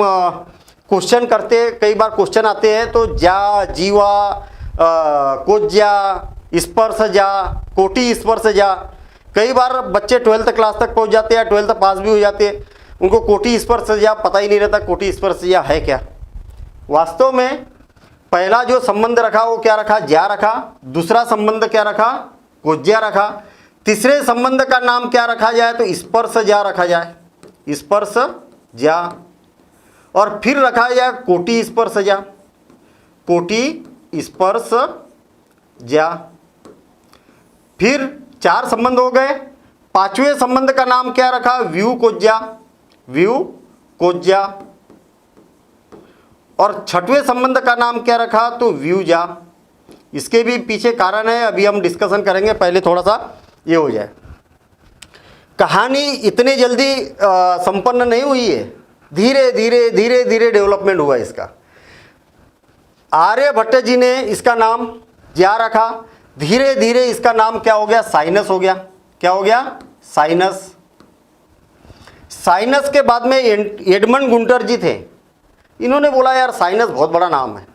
क्वेश्चन करते, कई बार क्वेश्चन आते हैं, तो ज्या, जीवा, कोज्या, स्पर्श जा, कोटि स्पर्श जा। कई बार बच्चे 12th क्लास तक पहुंच जाते हैं, 12th पास भी हो जाते हैं, उनको कोटि स्पर्श जा पता ही नहीं रहता कोटि स्पर्श जा है क्या। वास्तव में पहला जो संबंध रखा वो क्या रखा? ज्या रखा। दूसरा संबंध क्या रखा? कोज्या रखा। तीसरे संबंध का नाम क्या रखा जाए? तो स्पर्श जा रखा जाए, स्पर्श जा। और फिर रखा जाए कोटि स्पर्श जा, कोटि स्पर्श जा। फिर 4 संबंध हो गए। 5वें संबंध का नाम क्या रखा? व्यू कोज्या, व्यू कोज्या। और 6वें संबंध का नाम क्या रखा? तो व्यू जा। इसके भी पीछे कारण है, अभी हम डिस्कशन करेंगे, पहले थोड़ा सा ये हो जाए। कहानी इतने जल्दी संपन्न नहीं हुई है, धीरे धीरे धीरे धीरे डेवलपमेंट हुआ इसका। आर्यभट्ट जी ने इसका नाम ज्या रखा, धीरे धीरे इसका नाम क्या हो गया? साइनस हो गया। क्या हो गया? साइनस। साइनस के बाद में एडमंड गुंटर जी थे, इन्होंने बोला यार साइनस बहुत बड़ा नाम है।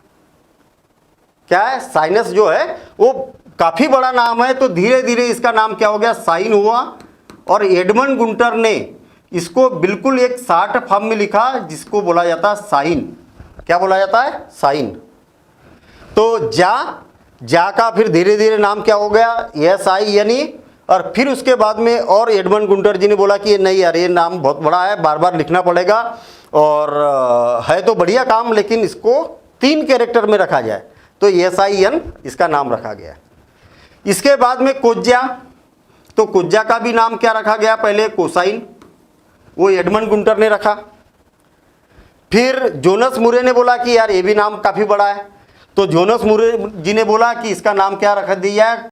क्या है? साइनस जो है वो काफ़ी बड़ा नाम है, तो धीरे धीरे इसका नाम क्या हो गया? साइन हुआ। और एडमंड गुंटर ने इसको बिल्कुल एक शार्ट फॉर्म में लिखा, जिसको बोला जाता है साइन। क्या बोला जाता है? साइन। तो जा का फिर धीरे धीरे नाम क्या हो गया? SI यानी। और फिर उसके बाद में और एडमंड गुंटर जी ने बोला कि नहीं यार, ये नाम बहुत बड़ा है, बार बार लिखना पड़ेगा, और है तो बढ़िया काम, लेकिन इसको 3 कैरेक्टर में रखा जाए, तो SIN इसका नाम रखा गया। इसके बाद में कोज्या, तो कोज्या का भी नाम क्या रखा गया? पहले कोसाइन, वो एडमंड गुंटर ने रखा। फिर जोनास मुरे ने बोला कि यार ये भी नाम काफ़ी बड़ा है, तो जोनास मुरे जी ने बोला कि इसका नाम क्या रख दिया है?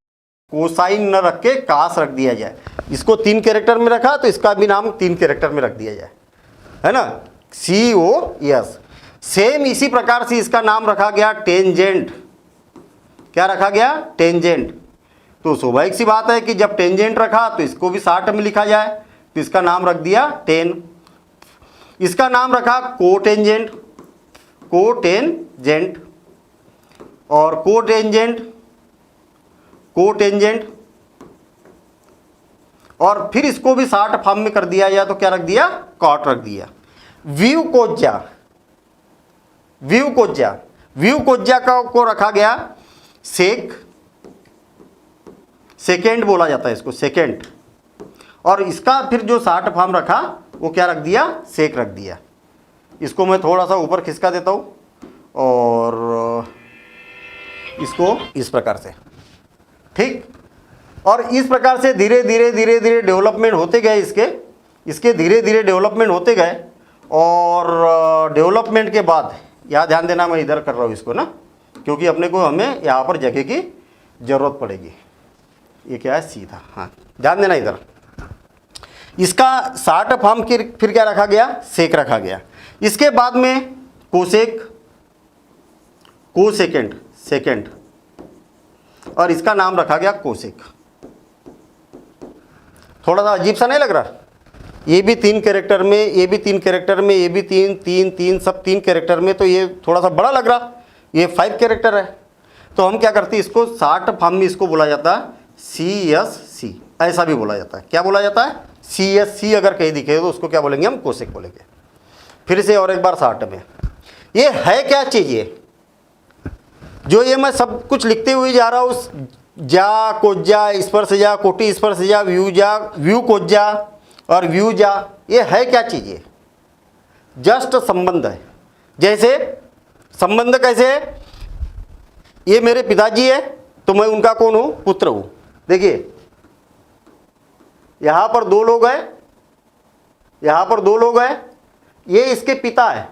कोसाइन न रख के कास रख दिया जाए। इसको 3 कैरेक्टर में रखा, तो इसका भी नाम 3 कैरेक्टर में रख दिया जाए, है ना, COS। सेम इसी प्रकार से इसका नाम रखा गया टेंजेंट। क्या रखा गया? टेंजेंट। तो स्वाभाविक सी बात है कि जब टेंजेंट रखा तो इसको भी शॉर्ट में लिखा जाए, तो इसका नाम रख दिया टेन। इसका नाम रखा कोटेंजेंट, कोटेंजेंट और कोटेंजेंट, कोटेंजेंट, और फिर इसको भी शॉर्ट फॉर्म में कर दिया या तो क्या रख दिया? कॉट रख दिया। व्यू कोज्जा, व्यू कोज्जा, व्यू कोज्जा को रखा गया सेक, सेकेंड बोला जाता है इसको, सेकेंड। और इसका फिर जो शॉर्ट फॉर्म रखा वो क्या रख दिया? सेक रख दिया। इसको मैं थोड़ा सा ऊपर खिसका देता हूँ और इसको इस प्रकार से, ठीक। और इस प्रकार से धीरे धीरे धीरे धीरे डेवलपमेंट होते गए इसके धीरे धीरे डेवलपमेंट होते गए। और डेवलपमेंट के बाद यहाँ ध्यान देना, मैं इधर कर रहा हूँ इसको ना, क्योंकि अपने को हमें यहाँ पर जगह की ज़रूरत पड़ेगी। ये क्या है? सीधा, हाँ ध्यान देना इधर। इसका शॉर्ट फॉर्म फिर क्या रखा गया? सेक रखा गया। इसके बाद में कोसेक, कोसेकेंड, सेकेंड, और इसका नाम रखा गया कोसेक। थोड़ा सा अजीब सा नहीं लग रहा? ये भी 3 कैरेक्टर में, ये भी 3 कैरेक्टर में, ये भी 3 3 3, सब 3 कैरेक्टर में, तो ये थोड़ा सा बड़ा लग रहा। ये 5 कैरेक्टर है। तो हम क्या करते हैं, इसको शॉर्ट फॉर्म में इसको बोला जाता है CSC, ऐसा भी बोला जाता है। क्या बोला जाता है? CSC। अगर कहीं दिखे तो उसको क्या बोलेंगे हम? कोसेक बोलेंगे। फिर से और एक बार शॉर्ट में, ये है क्या चीज़? ये जो ये मैं सब कुछ लिखते हुए जा रहा हूँ, जा, कोज्जा, स्पर्शजा, कोटि स्पर्शजा, व्यूजा, व्यू कोज्जा और व्यूजा, ये है क्या चीज़? ये जस्ट संबंध है। जैसे संबंध कैसे है? ये मेरे पिताजी है तो मैं उनका कौन हूँ? पुत्र हूँ। देखिए यहाँ पर 2 लोग हैं, यहाँ पर 2 लोग हैं, ये इसके पिता है।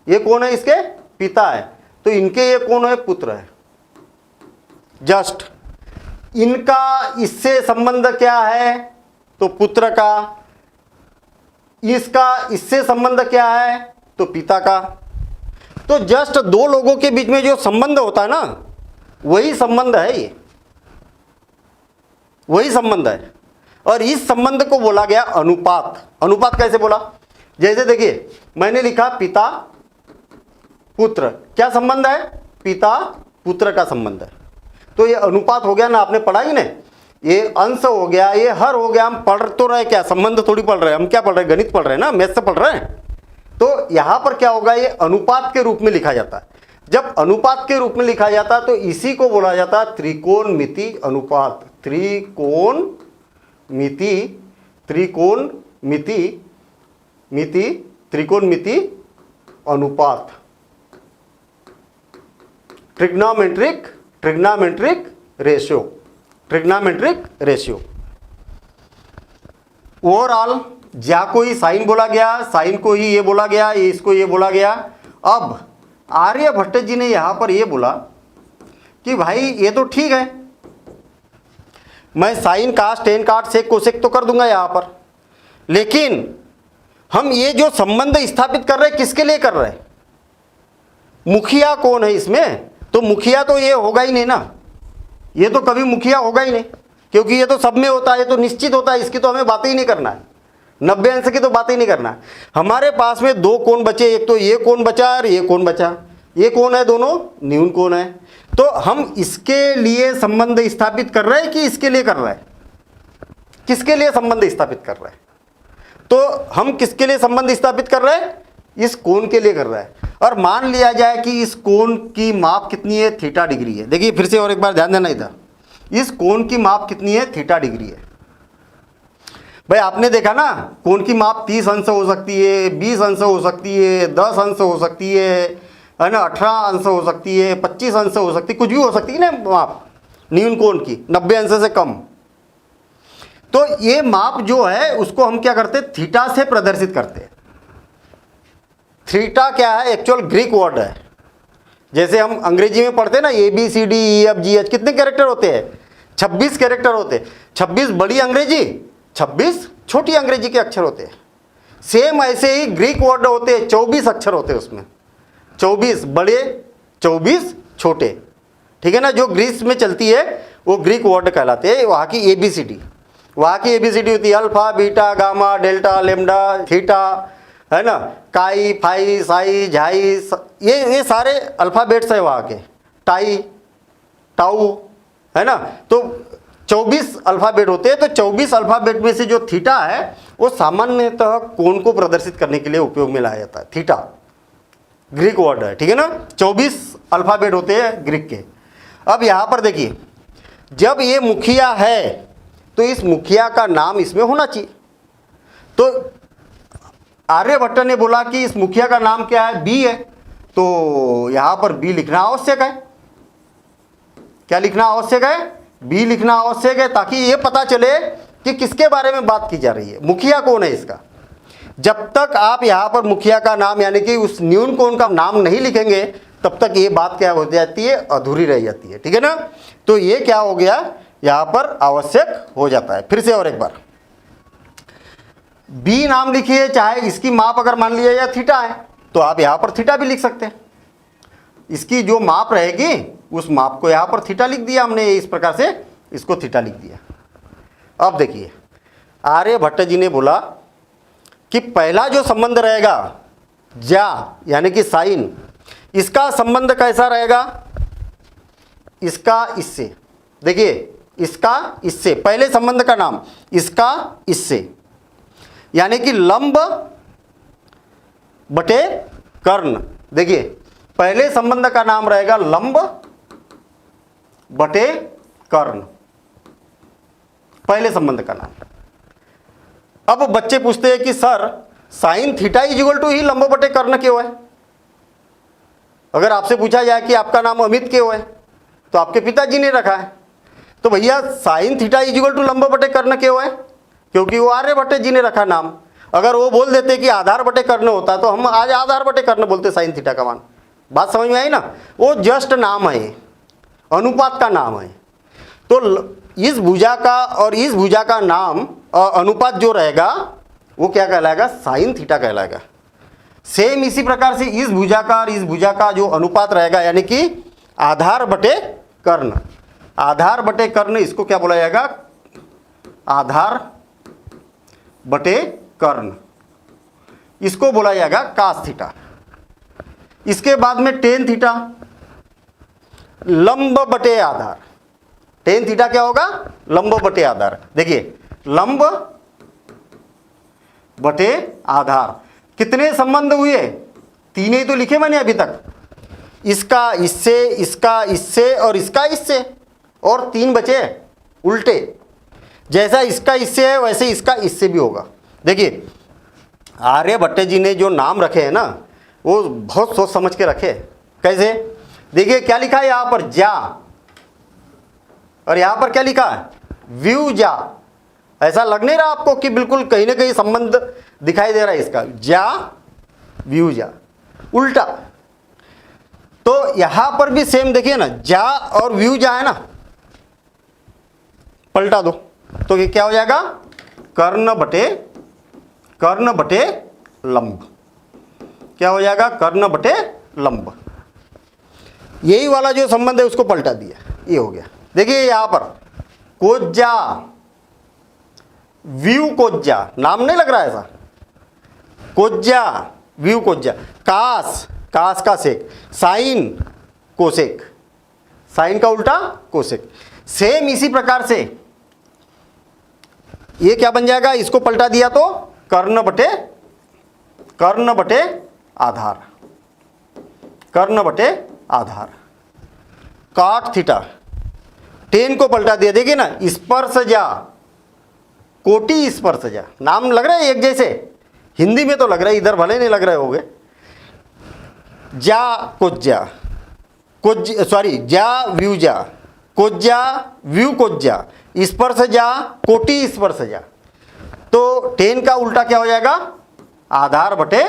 ये कौन है? इसके पिता है। तो इनके ये कौन है? पुत्र है। जस्ट इनका इससे संबंध क्या है? तो पुत्र का। इसका इससे संबंध क्या है? तो पिता का। तो जस्ट 2 लोगों के बीच में जो संबंध होता है ना, वही संबंध है, ये वही संबंध है। और इस संबंध को बोला गया अनुपात। अनुपात कैसे बोला? जैसे देखिए मैंने लिखा पिता पुत्र, क्या संबंध है? पिता पुत्र का संबंध है। तो ये अनुपात हो गया ना, आपने पढ़ा ही नहीं। ये अंश हो गया, ये हर हो गया। हम पढ़ तो रहे क्या? संबंध थोड़ी पढ़ रहे हैं हम। क्या पढ़ रहे हैं? गणित पढ़ रहे हैं ना, मैथ से पढ़ रहे हैं। तो यहां पर क्या होगा? ये अनुपात के रूप में लिखा जाता है। जब अनुपात के रूप में लिखा जाता है तो इसी को बोला जाता है त्रिकोणमिति अनुपात। त्रिकोणमिति, त्रिकोणमिति, मिति, त्रिकोणमिति अनुपात, trigonometric, trigonometric ratio, trigonometric ratio. Overall ज्या को ही साइन बोला गया, साइन को ही ये बोला गया, ये इसको ये बोला गया। अब आर्यभट्ट जी ने यहां पर ये बोला कि भाई ये तो ठीक है, मैं साइन कास टेन काट सेक कोसेक तो कर दूंगा यहां पर, लेकिन हम ये जो संबंध स्थापित कर रहे हैं किसके लिए कर रहे हैं? मुखिया कौन है इसमें? तो मुखिया तो ये होगा ही नहीं ना, ये तो कभी मुखिया होगा ही नहीं, क्योंकि ये तो सब में होता है, ये तो निश्चित होता है। इसकी तो हमें बात ही नहीं करना है, 90 अंश की तो बात ही नहीं करना है। हमारे पास में 2 कोण बचे, एक तो ये कोण बचा और ये कोण बचा। ये कौन है? दोनों न्यून कोण है। तो हम इसके लिए संबंध स्थापित कर रहे हैं कि इसके लिए कर रहे हैं? किसके लिए संबंध स्थापित कर रहे हैं? तो हम किसके लिए संबंध स्थापित कर रहे हैं? इस कोण के लिए कर रहा है। और मान लिया जाए कि इस कोण की माप कितनी है? थीटा डिग्री है। देखिए फिर से और एक बार ध्यान देना इधर, इस कोण की माप कितनी है? थीटा डिग्री है। भाई आपने देखा ना, कोण की माप 30 अंश हो सकती है, 20 अंश हो सकती है, 10 अंश हो सकती है ना, 18 अंश हो सकती है, 25 अंश हो सकती है, कुछ भी हो सकती है ना माप न्यून कोण की, 90 अंश से कम। तो ये माप जो है उसको हम क्या करते हैं? थीटा से प्रदर्शित करते हैं। थीटा क्या है? एक्चुअल ग्रीक वर्ड है। जैसे हम अंग्रेजी में पढ़ते हैं ना, ABCDEFGH, कितने कैरेक्टर होते हैं? 26 कैरेक्टर होते हैं। 26 बड़ी अंग्रेजी, 26 छोटी अंग्रेजी के अक्षर होते हैं। सेम ऐसे ही ग्रीक वर्ड होते हैं, 24 अक्षर होते हैं उसमें, 24 बड़े 24 छोटे, ठीक है ना। जो ग्रीस में चलती है वो ग्रीक वर्ड कहलाते हैं, वहाँ की ABCD, वहाँ की ABCD होती है alpha beta gamma delta lambda theta, है ना, काई फाई साई झाई, ये सारे अल्फ़ाबेट्स है वहाँ के, टाई टाउ, है ना। तो 24 अल्फ़ाबेट होते हैं। तो 24 अल्फ़ाबेट में से जो थीटा है वो सामान्यतः कोण को प्रदर्शित करने के लिए उपयोग में लाया जाता है। थीटा ग्रीक वर्ड है, ठीक है ना। 24 अल्फ़ाबेट होते हैं ग्रीक के। अब यहाँ पर देखिए, जब ये मुखिया है तो इस मुखिया का नाम इसमें होना चाहिए। तो आर्यभट्ट ने बोला कि इस मुखिया का नाम क्या है, बी है, तो यहाँ पर बी लिखना आवश्यक है। क्या लिखना आवश्यक है, बी लिखना आवश्यक है, ताकि ये पता चले कि किसके बारे में बात की जा रही है, मुखिया कौन है इसका। जब तक आप यहाँ पर मुखिया का नाम यानी कि उस न्यून कोण का नाम नहीं लिखेंगे तब तक ये बात क्या हो जाती है, अधूरी रह जाती है, ठीक है ना। तो ये क्या हो गया, यहाँ पर आवश्यक हो जाता है। फिर से और एक बार, बी नाम लिखिए, चाहे इसकी माप अगर मान लिया या थीटा है तो आप यहाँ पर थीटा भी लिख सकते हैं। इसकी जो माप रहेगी उस माप को यहाँ पर थीटा लिख दिया हमने, इस प्रकार से इसको थीटा लिख दिया। अब देखिए, आर्यभट्ट जी ने बोला कि पहला जो संबंध रहेगा ज्या यानी कि साइन, इसका संबंध कैसा रहेगा, इसका इससे, देखिए इसका इससे, पहले संबंध का नाम इसका इससे, यानी कि लंब बटे कर्ण। देखिए पहले संबंध का नाम रहेगा लंब बटे कर्ण, पहले संबंध का नाम। अब बच्चे पूछते हैं कि sir sine theta equal to ही लंब बटे कर्ण क्यों है। अगर आपसे पूछा जाए कि आपका नाम अमित क्यों है तो आपके पिताजी ने रखा है, तो भैया साइन थीटा इक्वल टू लंब बटे कर्ण क्यों है, क्योंकि वो आर्यभट्ट जी ने रखा नाम। अगर वो बोल देते कि आधार बटे कर्ण होता तो हम आज आधार बटे कर्ण बोलते साइन थीटा का मान। बात समझ में आई ना। वो जस्ट नाम है, अनुपात का नाम है। तो इस भुजा का और इस भुजा का नाम अनुपात जो रहेगा वो क्या कहलाएगा, साइन थीटा कहलाएगा। सेम इसी प्रकार से इस भुजा का और इस भुजा का जो अनुपात रहेगा यानी कि आधार बटे कर्ण, आधार बटे कर्ण, इसको क्या बोला जाएगा, आधार बटे कर्ण, इसको बोला जाएगा कास थीटा। इसके बाद में टेन थीटा, लंब बटे आधार। टेन थीटा क्या होगा, लंब बटे आधार। देखिए लंब बटे आधार, कितने संबंध हुए, तीन ही तो लिखे मैंने अभी तक, इसका इससे, इसका इससे और इसका इससे, और तीन बचे उल्टे। जैसा इसका इससे है वैसे इसका इससे भी होगा। देखिए आर्यभट्ट जी ने जो नाम रखे हैं ना वो बहुत सोच समझ के रखे। कैसे, देखिए क्या लिखा है यहाँ पर जा, और यहाँ पर क्या लिखा है व्यू जा। ऐसा लग नहीं रहा आपको कि बिल्कुल कहीं ना कहीं संबंध दिखाई दे रहा है इसका, जा व्यू जा, उल्टा। तो यहां पर भी सेम देखिए ना, जा और व्यू जा है ना, पलटा दो तो ये क्या हो जाएगा, कर्ण बटे लंब। क्या हो जाएगा, कर्ण बटे लंब। यही वाला जो संबंध है उसको पलटा दिया, ये हो गया। देखिए यहां पर कोज्जा व्यू कोज्जा, नाम नहीं लग रहा है ऐसा, कोज्जा व्यू कोज्जा। कास, कास का सेक, साइन कोसेक, साइन का उल्टा कोसेक। सेम इसी प्रकार से ये क्या बन जाएगा, इसको पलटा दिया तो कर्ण बटे आधार, कर्ण बटे आधार। काट थीटा, टेन को पलटा दिया, देखिए ना, स्पर्शजा, कोटि स्पर्शजा। नाम लग रहा है एक जैसे, हिंदी में तो लग रहा है, इधर भले नहीं लग रहे होंगे। जा कोज्जा, जा व्यूजा, कोज्जा व्यू कोज्जा, स्पर्शजा कोटि स्पर्शजा। तो टेन का उल्टा क्या हो जाएगा, आधार बटे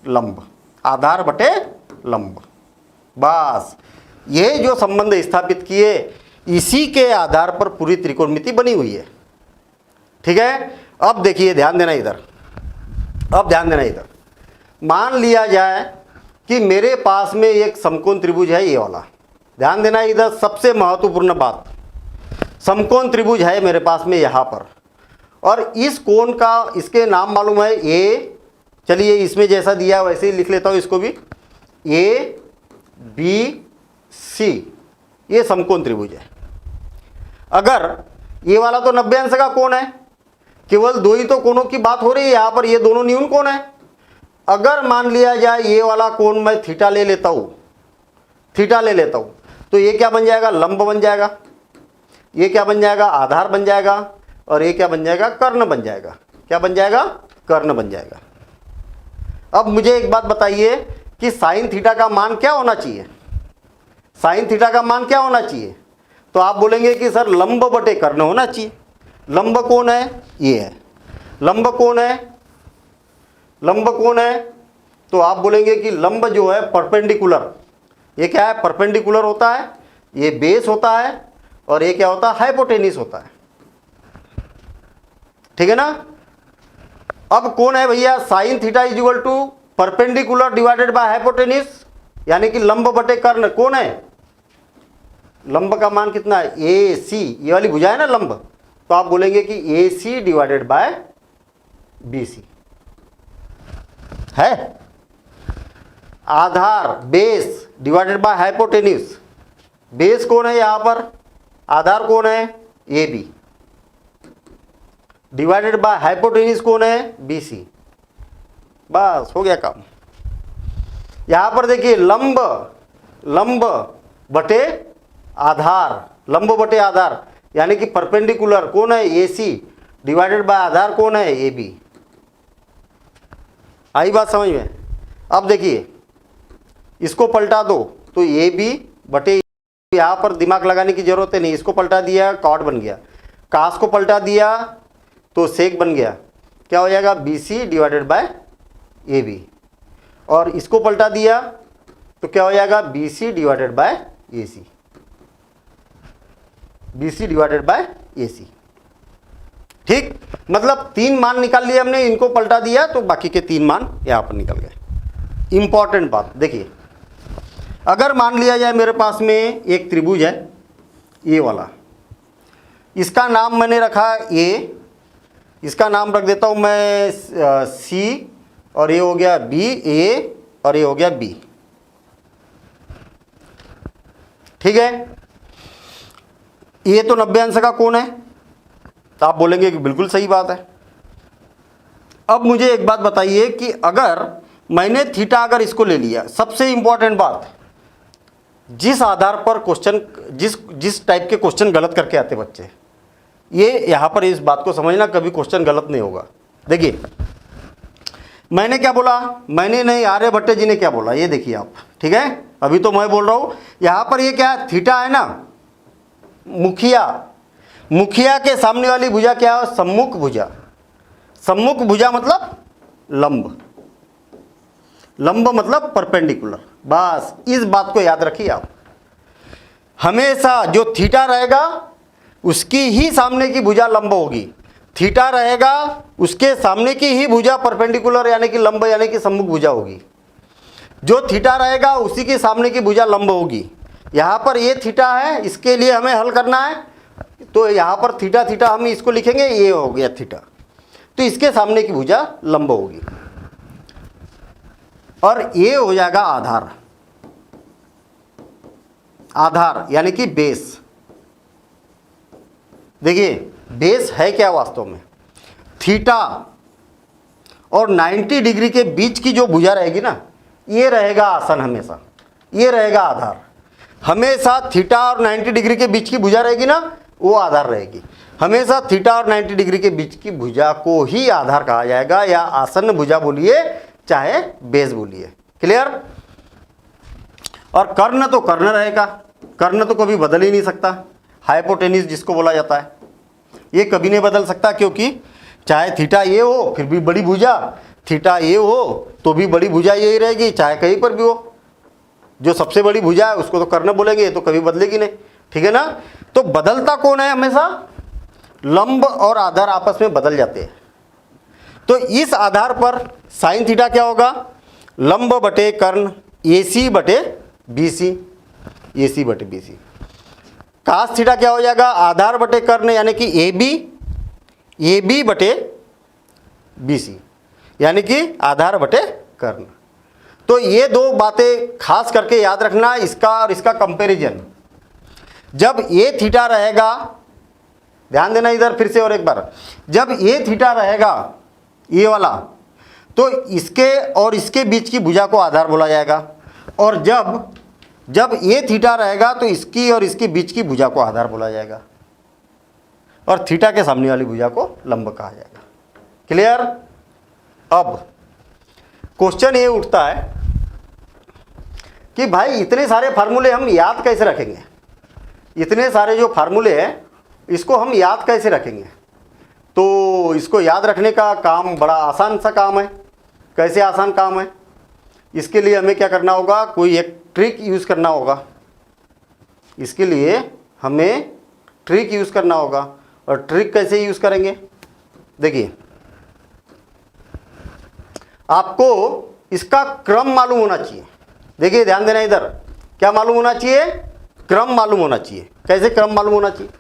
लंब, आधार बटे लंब। बस ये जो संबंध स्थापित किए इसी के आधार पर पूरी त्रिकोणमिति बनी हुई है। ठीक है। अब देखिए, ध्यान देना इधर, अब ध्यान देना इधर। मान लिया जाए कि मेरे पास में एक समकोण त्रिभुज है, ये वाला। ध्यान देना इधर, सबसे महत्वपूर्ण बात, समकोण त्रिभुज है मेरे पास में यहाँ पर, और इस कोण का, इसके नाम मालूम है ए, चलिए इसमें जैसा दिया है वैसे ही लिख लेता हूँ इसको भी, ए बी सी, ये समकोण त्रिभुज है। अगर ये वाला तो 90 अंश का कोण है, केवल दो ही तो कोणों की बात हो रही है यहाँ पर, ये दोनों न्यून कोण है। अगर मान लिया जाए ये वाला कोण मैं थीटा ले लेता हूँ, थीटा ले लेता हूँ, तो ये क्या बन जाएगा, लंब बन जाएगा। ये क्या बन जाएगा, आधार बन जाएगा। और ये क्या बन जाएगा, कर्ण बन जाएगा। क्या बन जाएगा, कर्ण बन जाएगा। अब मुझे एक बात बताइए कि साइन थीटा का मान क्या होना चाहिए, साइन थीटा का मान क्या होना चाहिए? तो आप बोलेंगे कि सर लंब बटे कर्ण होना चाहिए। लंब कौन है, ये है लंब कौन है, लंब कौन है, तो आप बोलेंगे कि लंब जो है परपेंडिकुलर, ये क्या है, परपेंडिकुलर होता है, ये बेस होता है, और ये क्या होता है, हाइपोटेनिस होता है। ठीक है ना। अब कौन है भैया, sine theta is equal to perpendicular divided by hypotenuse, यानी कि लंब बटे कर्ण। कौन है, लंब का मान कितना है, ए सी, ये वाली भुजा है ना लंब, तो आप बोलेंगे कि A C divided by B C है। आधार base divided by hypotenuse, base कौन है यहां पर, आधार कौन है, A B, divided by hypotenuse कौन है, बी सी। बस हो गया काम। यहां पर देखिए लंब, लंब बटे आधार, लंब बटे आधार, यानी कि परपेंडिकुलर कौन है, ए सी, डिवाइडेड बाय आधार कौन है, ए बी। आई बात समझ में। अब देखिए इसको पलटा दो तो ए बी बटे, यहाँ पर दिमाग लगाने की जरूरत है नहीं, इसको पलटा दिया कॉट बन गया, कास को पलटा दिया तो सेक बन गया, क्या हो जाएगा, B C divided by A B, और इसको पलटा दिया तो क्या हो जाएगा, B C divided by A C, B C divided by A C. ठीक, मतलब 3 मान निकाल लिए हमने, इनको पलटा दिया तो बाकी के 3 मान यहां पर निकल गए। इंपॉर्टेंट बात देखिए, अगर मान लिया जाए मेरे पास में एक त्रिभुज है ये वाला, इसका नाम मैंने रखा ए, इसका नाम रख देता हूं मैं सी, और ये हो गया बी, ए, और ये हो गया बी। ठीक है, ये तो 90 अंश का कोण है, तो आप बोलेंगे कि बिल्कुल सही बात है। अब मुझे एक बात बताइए कि अगर मैंने थीटा अगर इसको ले लिया, सबसे इंपॉर्टेंट बात, जिस आधार पर क्वेश्चन, जिस टाइप के क्वेश्चन गलत करके आते बच्चे, ये यहां पर इस बात को समझना, कभी क्वेश्चन गलत नहीं होगा। देखिए मैंने क्या बोला, मैंने नहीं, आर्यभट्ट जी ने क्या बोला, ये देखिए आप। ठीक है, अभी तो मैं बोल रहा हूं, यहां पर ये क्या है, थीटा है ना, मुखिया, मुखिया के सामने वाली भुजा क्या है, सम्मुख भुजा। सम्मुख भुजा मतलब लंब, लंब मतलब परपेंडिकुलर। बस इस बात को याद रखिए आप, हमेशा जो थीटा रहेगा उसकी ही सामने की भुजा लंब होगी, थीटा रहेगा उसके सामने की ही भुजा परपेंडिकुलर यानी कि लंब यानी कि सम्मुख भुजा होगी। जो थीटा रहेगा उसी के सामने की भुजा लंब होगी। यहाँ पर ये थीटा है, इसके लिए हमें हल करना है, तो यहाँ पर थीटा थीटा हम इसको लिखेंगे, ये हो गया थीटा, तो इसके सामने की भुजा लंब होगी, और ये हो जाएगा आधार, आधार यानी कि बेस। देखिए बेस है क्या वास्तव में, थीटा और 90 डिग्री के बीच की जो भुजा रहेगी ना, ये रहेगा आसन, हमेशा ये रहेगा आधार। हमेशा थीटा और 90 डिग्री के बीच की भुजा रहेगी ना, वो आधार रहेगी। हमेशा थीटा और 90 डिग्री के बीच की भुजा को ही आधार कहा जाएगा, या आसन्न भुजा बोलिए चाहे बेस बोलिए। क्लियर। और कर्ण तो कर्ण रहेगा, कर्ण तो कभी बदल ही नहीं सकता। हाइपोटेनिस जिसको बोला जाता है, ये कभी नहीं बदल सकता, क्योंकि चाहे थीटा ये हो फिर भी बड़ी भुजा, थीटा ये हो तो भी बड़ी भुजा यही रहेगी, चाहे कहीं पर भी हो। जो सबसे बड़ी भुजा है उसको तो कर्ण बोलेंगे, ये तो कभी बदलेगी नहीं। ठीक है ना। तो बदलता कौन है हमेशा, लंब और आधार आपस में बदल जाते हैं। तो इस आधार पर साइन थीटा क्या होगा, लंब बटे कर्ण AC बटे BC, AC बटे BC। कास थीटा क्या हो जाएगा, आधार बटे कर्ण यानी कि AB बटे BC, यानी कि आधार बटे कर्ण। तो ये दो बातें खास करके याद रखना, इसका और इसका कंपैरिजन। जब ये थीटा रहेगा, ध्यान देना इधर फिर से और एक बार, जब ये थीटा रहेगा ये वाला, तो इसके और इसके बीच की भुजा को आधार बोला जाएगा, और जब ये थीटा रहेगा तो इसकी और इसके बीच की भुजा को आधार बोला जाएगा, और थीटा के सामने वाली भुजा को लंब कहा जाएगा। क्लियर। अब क्वेश्चन ये उठता है कि भाई इतने सारे फार्मूले हम याद कैसे रखेंगे, इतने सारे जो फार्मूले हैं इसको हम याद कैसे रखेंगे। तो इसको याद रखने का काम बड़ा आसान सा काम है। कैसे आसान काम है, इसके लिए हमें क्या करना होगा, कोई एक ट्रिक यूज़ करना होगा। इसके लिए हमें ट्रिक यूज़ करना होगा, और ट्रिक कैसे यूज़ करेंगे, देखिए आपको इसका क्रम मालूम होना चाहिए। देखिए ध्यान देना इधर, क्या मालूम होना चाहिए, क्रम मालूम होना चाहिए। कैसे क्रम मालूम होना चाहिए,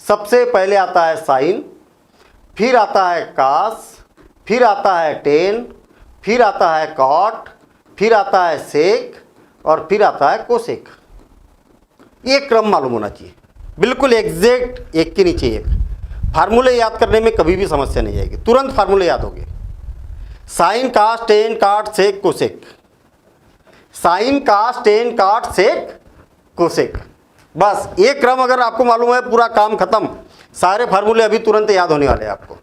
सबसे पहले आता है साइन, फिर आता है कास, फिर आता है टेन, फिर आता है कॉट, फिर आता है सेक, और फिर आता है कोसेक। ये क्रम मालूम होना चाहिए, बिल्कुल एग्जैक्ट, एक के नीचे एक। फार्मूले याद करने में कभी भी समस्या नहीं आएगी, तुरंत फार्मूले याद होंगे। साइन कास टेन काट सेक कोसेक, साइन कास टेन काट सेक कोसेक, बस एक क्रम अगर आपको मालूम है पूरा काम खत्म। सारे फार्मूले अभी तुरंत याद होने वाले हैं आपको,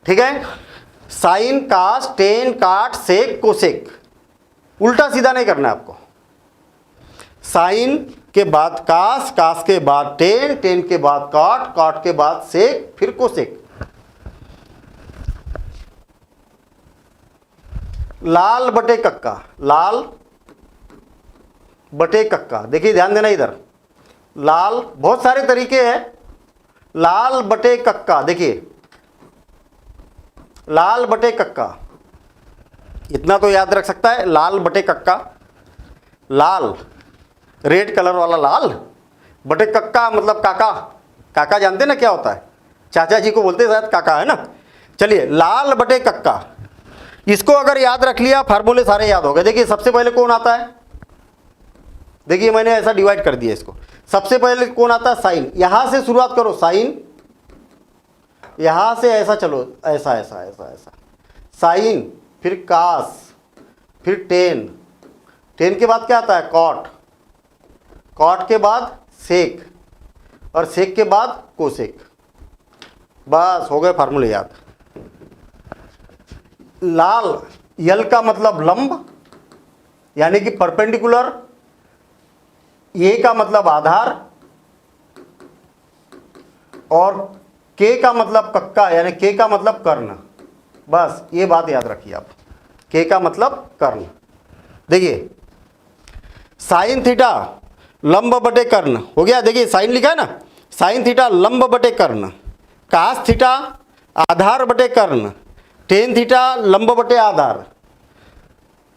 ठीक है। साइन कास टेन काट सेक कोसेक, उल्टा सीधा नहीं करना है आपको। साइन के बाद कास, कास के बाद टेन, टेन के बाद कॉट, कॉट के बाद सेक, फिर कोसेक। लाल बटे कक्का, लाल बटे कक्का, देखिए ध्यान देना इधर, लाल बहुत सारे तरीके हैं। लाल बटे कक्का, देखिए लाल बटे कक्का, इतना तो याद रख सकता है, लाल बटे कक्का, लाल रेड कलर वाला लाल बटे कक्का मतलब काका। काका जानते ना क्या होता है, चाचा जी को बोलते शायद काका, है ना। चलिए लाल बटे कक्का, इसको अगर याद रख लिया फार्मूले सारे याद हो गए। देखिए सबसे पहले कौन आता है, देखिए मैंने ऐसा डिवाइड कर दिया इसको। सबसे पहले कौन आता है, साइन। यहां से शुरुआत करो, साइन, यहां से ऐसा चलो, ऐसा ऐसा ऐसा ऐसा, साइन, फिर कास, फिर टेन, टेन के बाद क्या आता है, कॉट, कॉट के बाद सेक, और सेक के बाद कोसेक। बस हो गए फार्मूले याद। लाल, यल का मतलब लंब यानी कि परपेंडिकुलर, ए का मतलब आधार, और के का मतलब कक्का यानी के का मतलब कर्ण। बस ये बात याद रखिए आप, के का मतलब कर्ण। देखिए साइन थीटा लंब बटे कर्ण हो गया, देखिए साइन लिखा है ना, साइन थीटा लंब बटे कर्ण, कास थीटा आधार बटे कर्ण, टेन थीटा लंब बटे आधार,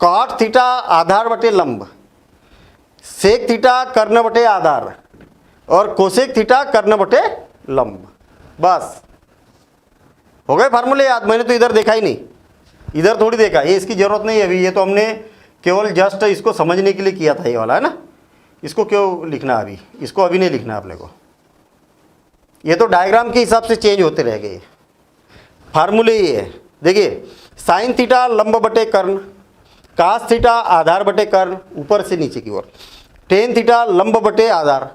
कॉट थीटा आधार बटे लंब, सेक थीटा कर्ण बटे आधार, और कोसेक थीटा कर्ण बटे लंब। बस हो गए फार्मूले याद। मैंने तो इधर देखा ही नहीं, इधर थोड़ी देखा, ये इसकी जरूरत नहीं है अभी, ये तो हमने केवल जस्ट इसको समझने के लिए किया था, ये वाला है ना। इसको क्यों लिखना अभी, इसको अभी नहीं लिखना अपने को, ये तो डायग्राम के हिसाब से चेंज होते रह गए। फार्मूले ये है, देखिए साइन थीटा लंब बटे कर्ण, कास थीटा आधार बटे कर्ण ऊपर से नीचे की ओर, टेन थीटा लंब बटे आधार,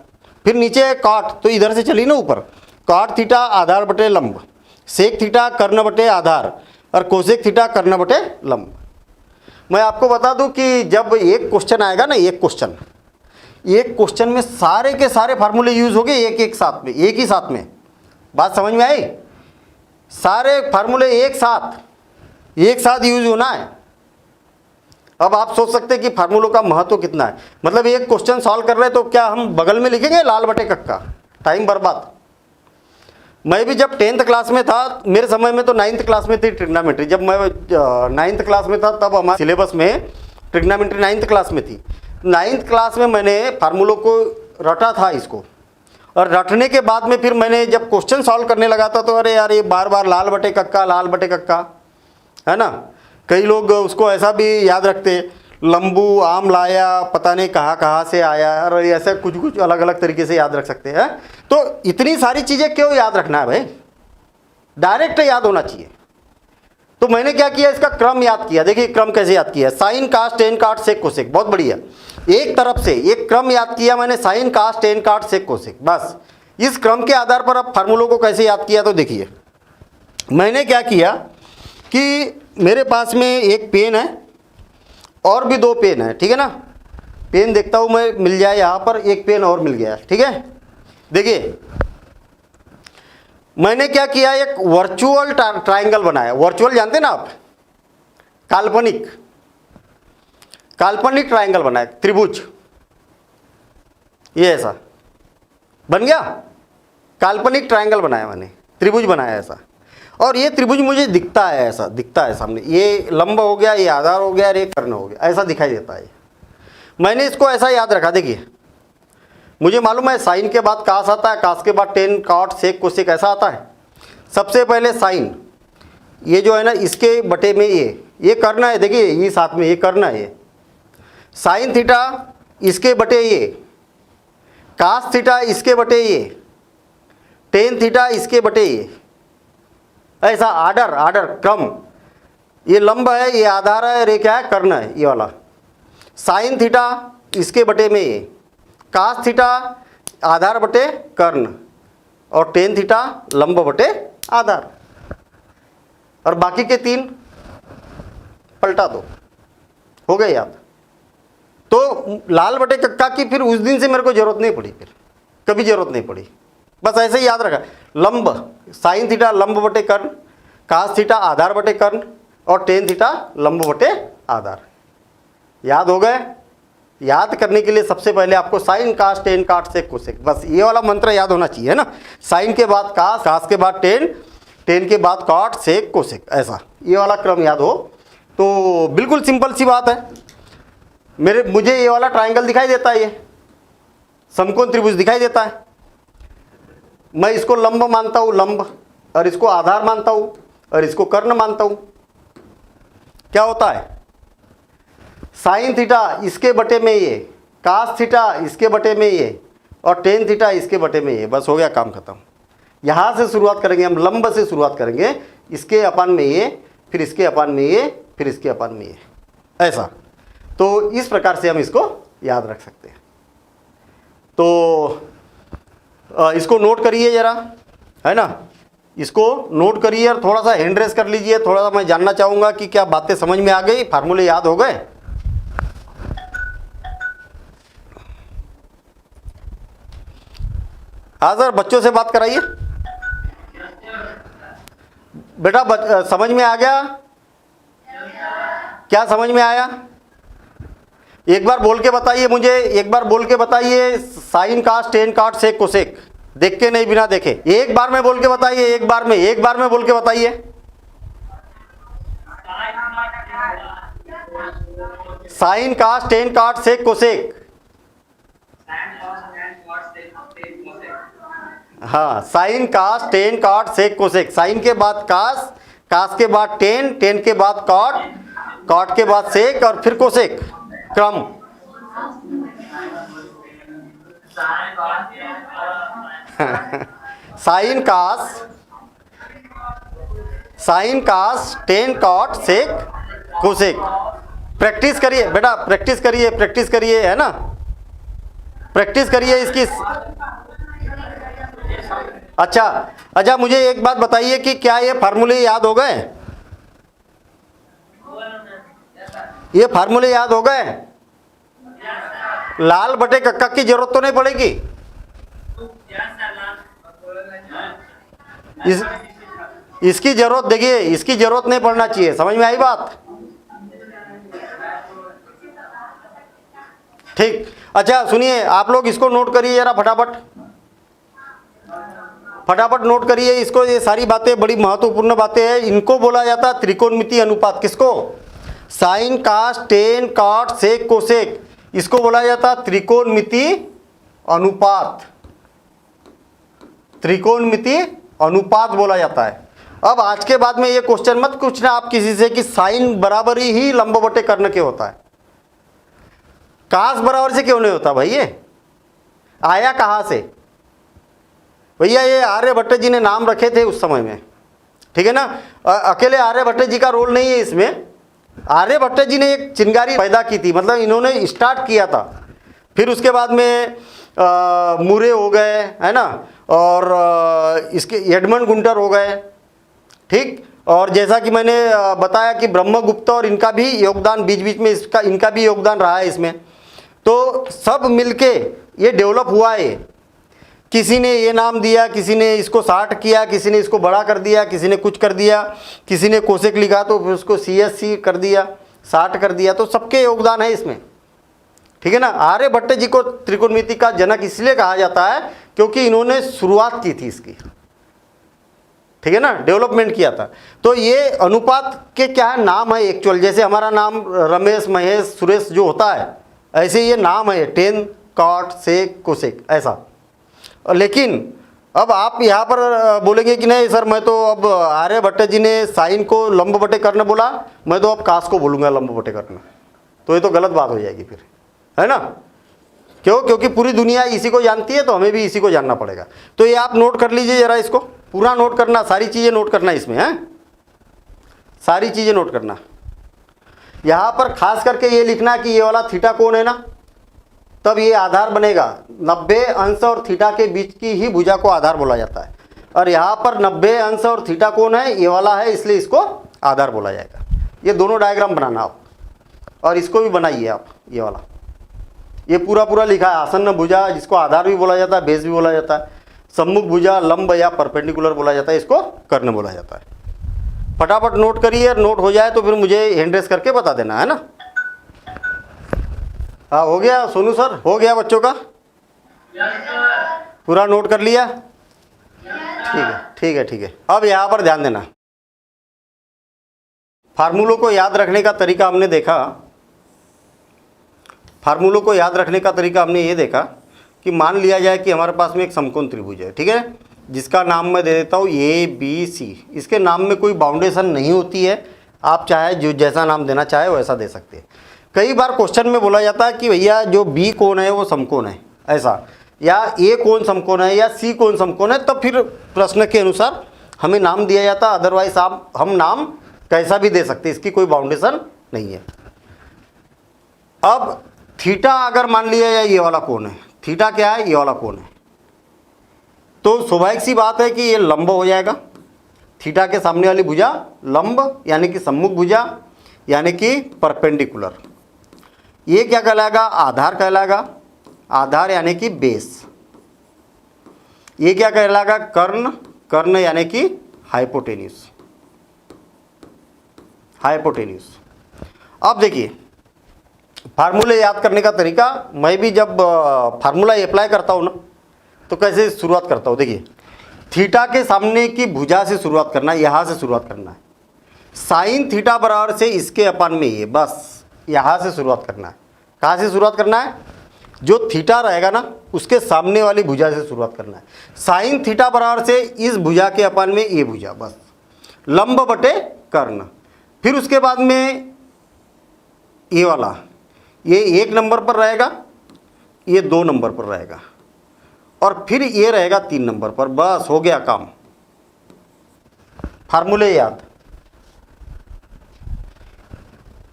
फिर नीचे है कॉट, तो इधर से चली ना ऊपर, कॉट थीटा आधार बटे लंब, सेक थीटा कर्ण बटे आधार, और कोसेक थीटा कर्ण बटे लंब। मैं आपको बता दूं कि जब एक क्वेश्चन आएगा ना, एक क्वेश्चन में सारे के सारे फार्मूले यूज हो गए एक एक साथ में, एक ही साथ में। बात समझ में आई, सारे फार्मूले एक साथ यूज होना है। अब आप सोच सकते हैं कि फार्मूलों का महत्व कितना है, मतलब एक क्वेश्चन सॉल्व कर रहे हैं तो क्या हम बगल में लिखेंगे लाल बटे कक्का, टाइम बर्बाद। मैं भी जब 10th क्लास में था, मेरे समय में तो 9th क्लास में थी ट्रिग्नोमेट्री। जब मैं 9th क्लास में था तब हमारे सिलेबस में ट्रिग्नोमेट्री 9th क्लास में थी। 9th क्लास में मैंने फार्मूलों को रटा था इसको, और रटने के बाद में फिर मैंने जब क्वेश्चन सॉल्व करने लगा था तो अरे यार ये बार बार लाल बटे कक्का, लाल बटे कक्का, है ना। कई लोग उसको ऐसा भी याद रखते, लंबू आम लाया पता नहीं कहाँ से आया, और ऐसे कुछ कुछ अलग अलग तरीके से याद रख सकते हैं। तो इतनी सारी चीज़ें क्यों याद रखना है भाई, डायरेक्ट याद होना चाहिए। तो मैंने क्या किया, इसका क्रम याद किया। देखिए क्रम कैसे याद किया, साइन कास टेन काट सेक कोसेक, बहुत बढ़िया। एक तरफ से एक क्रम याद किया मैंने, साइन कास टेन काट सेक कोसेक। बस इस क्रम के आधार पर अब फार्मूलों को कैसे याद किया, तो देखिए मैंने क्या किया कि मेरे पास में एक पेन है और भी 2 पेन है, ठीक है ना। पेन देखता हूँ मैं मिल जाए, यहाँ पर एक पेन और मिल गया, ठीक है। देखिए मैंने क्या किया, एक वर्चुअल ट्रायंगल बनाया। वर्चुअल जानते हैं ना आप, काल्पनिक ट्रायंगल बनाया, त्रिभुज। ये ऐसा बन गया, काल्पनिक ट्रायंगल बनाया मैंने, त्रिभुज बनाया ऐसा। और ये त्रिभुज मुझे दिखता है, ऐसा दिखता है सामने, ये लंब हो गया, ये आधार हो गया, और ये कर्ण हो गया, ऐसा दिखाई देता है। मैंने इसको ऐसा याद रखा। देखिए मुझे मालूम है साइन के बाद कास आता है, कास के बाद टेन कॉट सेक कोसेक, ऐसा आता है। सबसे पहले साइन, ये जो है ना इसके बटे में ये कर्ण है। देखिए ये साथ में ये कर्ण है, ये साइन थीटा इसके बटे ये, कास थीटा इसके बटे ये, टेन थीटा इसके बटे ये, ऐसा आर्डर क्रम। ये लंब है, ये आधार है, और ये क्या है, कर्ण है, ये वाला। साइन थीटा इसके बटे में ये, कास थीटा आधार बटे कर्ण, और टेन थीटा लंब बटे आधार, और बाकी के 3 पलटा दो, हो गए याद। तो लाल बटे कक्का की फिर उस दिन से मेरे को जरूरत नहीं पड़ी, फिर कभी जरूरत नहीं पड़ी। बस ऐसे ही याद रखा, लंब साइन थीटा लंब बटे कर्ण, कास थीटा आधार बटे कर्ण, और टेन थीटा लंब बटे आधार। याद हो गए। याद करने के लिए सबसे पहले आपको साइन कास टेन काट सेक कोसेक, बस ये वाला मंत्र याद होना चाहिए, है ना। साइन के बाद कास, कास के बाद टेन, टेन के बाद काट सेक कोसेक, ऐसा ये वाला क्रम याद हो तो बिल्कुल सिंपल सी बात है। मुझे ये वाला ट्रायंगल दिखाई देता है, ये समकोण त्रिभुज दिखाई देता है। मैं इसको लंब मानता हूँ, लंब, और इसको आधार मानता हूँ, और इसको कर्ण मानता हूँ। क्या होता है, साइन थीटा इसके बटे में ये, कास थीटा इसके बटे में ये, और टेन थीटा इसके बटे में ये, बस हो गया काम खत्म। यहाँ से शुरुआत करेंगे हम, लंब से शुरुआत करेंगे, इसके अपान में ये, फिर इसके अपान में ये, फिर इसके अपान में ये, ऐसा। तो इस प्रकार से हम इसको याद रख सकते हैं। तो इसको नोट करिए जरा, है ना, इसको नोट करिए और थोड़ा सा हैंड रेस कर लीजिए। थोड़ा सा मैं जानना चाहूँगा कि क्या बातें समझ में आ गई, फार्मूले याद हो गए। हाँ सर, बच्चों से बात कराइए। बेटा समझ में आ गया, क्या समझ में आया? एक बार बोल के बताइए मुझे, एक बार बोल के बताइए। साइन कास टेन काट सेक कोसेक, देख के नहीं, बिना देखे, एक बार में बोल के बताइए, एक बार में बोल के बताइए। साइन कास टेन काट सेक कोसेक, हाँ, साइन कास टेन काट सेक कोसेक। साइन के बाद कास, कास के बाद टेन, टेन के बाद कॉट, कॉट के बाद सेक, और फिर कोसेक, क्रम। Sine cos tan cot sec cosec. Practice करिए बेटा, प्रैक्टिस करिए, है ना, प्रैक्टिस करिए इसकी। अच्छा मुझे एक बात बताइए कि क्या ये फार्मूले याद हो गए? ये फार्मूले याद हो गए? लाल बटे कक्का की जरूरत तो नहीं पड़ेगी। इसकी जरूरत, देखिए इसकी जरूरत नहीं पड़ना चाहिए। समझ में आई बात? ठीक। अच्छा सुनिए, आप लोग इसको नोट करिए जरा फटाफट। फटाफट नोट करिए इसको, ये सारी बातें बड़ी महत्वपूर्ण बातें हैं। इनको बोला जाता है त्रिकोणमितीय अनुपात। किसको? Sign, cos, tan, cot, sec, cosec, इसको बोला जाता है त्रिकोणमितीय अनुपात। त्रिकोणमितीय अनुपात बोला जाता है। अब आज के बाद में ये क्वेश्चन मत पूछना आप किसी से कि साइन बराबरी ही लंब बटे कर्ण क्यों होता है, कास बराबर से क्यों नहीं होता भाई, ये आया कहाँ से? भैया ये आर्यभट्ट जी ने नाम रखे थे उस समय में, ठीक है ना। अकेले आर्यभट्ट जी का रोल नहीं है इसमें। आर्यभट्ट जी ने एक चिंगारी पैदा की थी, मतलब इन्होंने स्टार्ट किया था। फिर उसके बाद में मुरे हो गए, है ना, और इसके एडमंड गुंटर हो गए, ठीक। और जैसा कि मैंने बताया कि ब्रह्मगुप्त और इनका भी योगदान बीच बीच में इनका भी योगदान रहा है इसमें। तो सब मिलके ये डेवलप हुआ है। किसी ने ये नाम दिया, किसी ने इसको 60 किया, किसी ने इसको बड़ा कर दिया, किसी ने कुछ कर दिया, किसी ने कोसेक लिखा तो फिर उसको CSC कर दिया, 60 कर दिया। तो सबके योगदान है इसमें, ठीक है ना। आर्यभट्ट जी को त्रिकोणमिति का जनक इसलिए कहा जाता है क्योंकि इन्होंने शुरुआत की थी इसकी, ठीक है ना, डेवलपमेंट किया था। तो ये अनुपात के क्या है, नाम है एक्चुअल। जैसे हमारा नाम रमेश, महेश, सुरेश जो होता है, ऐसे ये नाम है, टेन, कॉट, सेक, कोसेक, ऐसा। लेकिन अब आप यहाँ पर बोलेंगे कि नहीं सर, मैं तो अब आर्यभट्ट जी ने साइन को लंब बटे कर्ण बोला, मैं तो अब कास को बोलूँगा लंब बटे कर्ण, तो ये तो गलत बात हो जाएगी फिर, है ना। क्यों? क्योंकि पूरी दुनिया इसी को जानती है, तो हमें भी इसी को जानना पड़ेगा। तो ये आप नोट कर लीजिए जरा, इसको पूरा नोट करना, सारी चीज़ें नोट करना इसमें, है सारी चीज़ें नोट करना। यहाँ पर खास करके ये लिखना कि ये वाला थीटा कोण है ना, तब ये आधार बनेगा। 90 अंश और थीटा के बीच की ही भुजा को आधार बोला जाता है। और यहाँ पर 90 अंश और थीटा कोण है, ये वाला है, इसलिए इसको आधार बोला जाएगा। ये दोनों डायग्राम बनाना आप, और इसको भी बनाइए आप, ये वाला, ये पूरा पूरा लिखा है। आसन्न भुजा, जिसको आधार भी बोला जाता है, बेस भी बोला जाता है, सम्मुख भुजा, लंब या परपेंडिकुलर बोला जाता है, इसको कर्ण बोला जाता है। फटाफट नोट करिए, नोट हो जाए तो फिर मुझे हैंड रेस करके बता देना, है ना। हाँ हो गया सोनू सर, हो गया बच्चों का? पूरा नोट कर लिया? ठीक है ठीक है ठीक है। अब यहाँ पर ध्यान देना, फार्मूलों को याद रखने का तरीका हमने देखा। फार्मूलों को याद रखने का तरीका हमने ये देखा कि मान लिया जाए कि हमारे पास में एक समकोण त्रिभुज है, ठीक है, जिसका नाम मैं दे देता हूँ ABC। इसके नाम में कोई बाउंडेशन नहीं होती है, आप चाहे जो जैसा नाम देना चाहे वैसा दे सकते हैं। कई बार क्वेश्चन में बोला जाता है कि भैया जो B कोण है वो समकोण है, ऐसा, या A कोण समकोण है, या C कोण समकोण है, तब फिर प्रश्न के अनुसार हमें नाम दिया जाता। अदरवाइज आप हम नाम कैसा भी दे सकते, इसकी कोई बाउंडेशन नहीं है। अब थीटा अगर मान लिया जाए ये वाला कोण है, थीटा क्या है, ये वाला कोण है, तो स्वाभाविक सी बात है कि ये लंब हो जाएगा। थीटा के सामने वाली भुजा लंब, यानी कि सम्मुख भुजा, यानी कि परपेंडिकुलर। ये क्या कहलाएगा, आधार कहलाएगा, आधार यानी कि बेस। ये क्या कहलाएगा, कर्ण, कर्ण यानी कि हाइपोटेन्यूस, हाइपोटेन्यूस। अब देखिए फार्मूले याद करने का तरीका, मैं भी जब फार्मूला अप्लाई करता हूँ ना तो कैसे शुरुआत करता हूँ। देखिए थीटा के सामने की भुजा से शुरुआत करना है, यहाँ से शुरुआत करना है। साइन थीटा बराबर से इसके अपान में ये, बस यहाँ से शुरुआत करना है। कहाँ से शुरुआत करना है, जो थीटा रहेगा ना उसके सामने वाली भुजा से शुरुआत करना है। साइन थीटा बराबर से इस भुजा के अपान में ये भुजा, बस लंब बटे कर्ण। फिर उसके बाद में ये वाला, ये 1 नंबर पर रहेगा, ये 2 नंबर पर रहेगा, और फिर ये रहेगा 3 नंबर पर। बस हो गया काम। फार्मूले याद,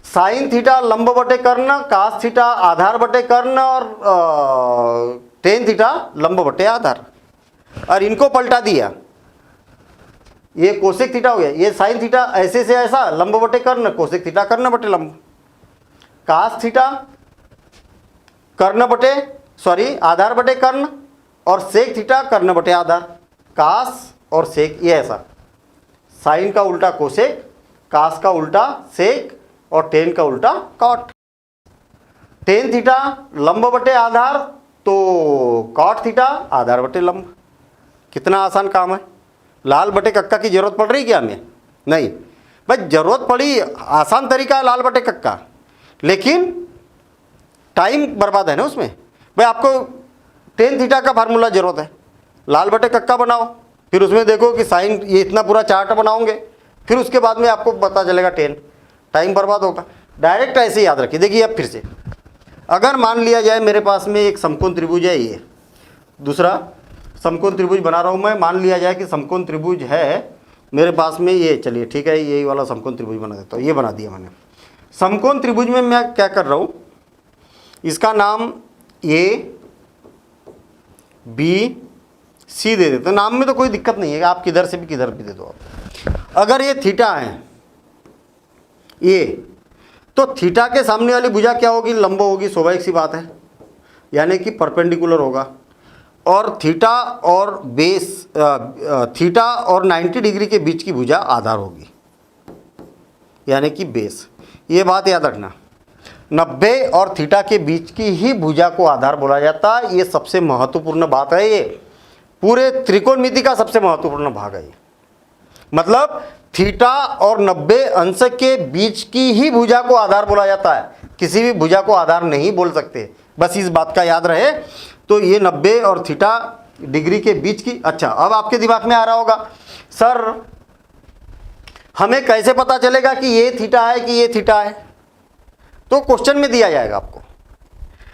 साइन थीटा लंब बटे कर्ण, कास थीटा आधार बटे कर्ण, और टेन थीटा लंब बटे आधार। और इनको पलटा दिया, ये कोसेक थीटा हो गया, ये साइन थीटा ऐसे से ऐसा लंब बटे कर्ण, कोसेक थीटा कर्ण बटे लंब, कास थीटा कर्ण बटे आधार बटे कर्ण, और सेक थीटा कर्ण बटे आधार। कास और सेक, ये ऐसा, साइन का उल्टा कोसेक, कास का उल्टा सेक, और टेन का उल्टा कॉट। टेन थीटा लंब बटे आधार, तो कॉट थीटा आधार बटे लंब। कितना आसान काम है। लाल बटे कक्का की जरूरत पड़ रही क्या हमें? नहीं भाई, जरूरत पड़ी, आसान तरीका है लाल बटे कक्का, लेकिन टाइम बर्बाद है ना उसमें। भाई आपको टेन थीटा का फार्मूला जरूरत है, लाल बटे कक्का बनाओ, फिर उसमें देखो कि साइन, ये इतना पूरा चार्ट बनाओगे, फिर उसके बाद में आपको पता चलेगा टेन, टाइम बर्बाद होगा। डायरेक्ट ऐसे याद रखिए। देखिए अब फिर से, अगर मान लिया जाए मेरे पास में एक समकोण त्रिभुज है, ये दूसरा समकोण त्रिभुज बना रहा हूँ मैं, मान लिया जाए कि समकोण त्रिभुज है मेरे पास में ये, चलिए ठीक है, यही वाला समकोण त्रिभुज बना देता हूँ। ये बना दिया मैंने। समकोण त्रिभुज में मैं क्या कर रहा हूँ, इसका नाम ए बी सी दे देते हैं। नाम में तो कोई दिक्कत नहीं है, आप किधर से भी किधर भी दे दो आप। अगर ये थीटा है ये, तो थीटा के सामने वाली भुजा क्या होगी? लंब होगी, स्वाभाविक सी बात है, यानी कि परपेंडिकुलर होगा। और थीटा और बेस, थीटा और 90 डिग्री के बीच की भुजा आधार होगी, यानी कि बेस। ये बात याद रखना, 90 और थीटा के बीच की ही भुजा को आधार बोला जाता है। ये सबसे महत्वपूर्ण बात है, ये पूरे त्रिकोणमिति का सबसे महत्वपूर्ण भाग है ये। मतलब थीटा और 90 अंश के बीच की ही भुजा को आधार बोला जाता है, किसी भी भुजा को आधार नहीं बोल सकते, बस इस बात का याद रहे। तो ये 90 और थीटा डिग्री के बीच की। अच्छा, अब आपके दिमाग में आ रहा होगा, सर हमें कैसे पता चलेगा कि ये थीटा है कि ये थीटा है? तो क्वेश्चन में दिया जाएगा आपको,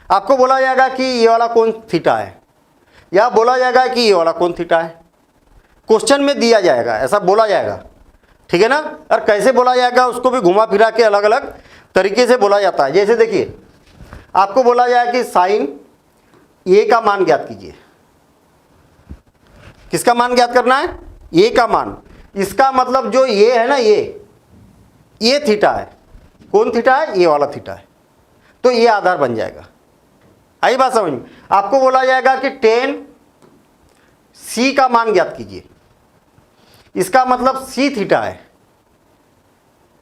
आपको बोला जाएगा कि ये वाला कोण थीटा है, या बोला जाएगा कि ये वाला कोण थीटा है। क्वेश्चन में दिया जाएगा, ऐसा बोला जाएगा, ठीक है ना। और कैसे बोला जाएगा उसको भी घुमा फिरा के अलग अलग तरीके से बोला जाता है। जैसे देखिए, आपको बोला जाए कि साइन ए का मान ज्ञात कीजिए। किसका मान ज्ञात करना है? ए का मान। इसका मतलब जो ये है ना, ये थीटा है। कौन थीटा है? ये वाला थीटा है, तो ये आधार बन जाएगा। आई बात समझ में? आपको बोला जाएगा कि टेन सी का मान ज्ञात कीजिए, इसका मतलब सी थीटा है,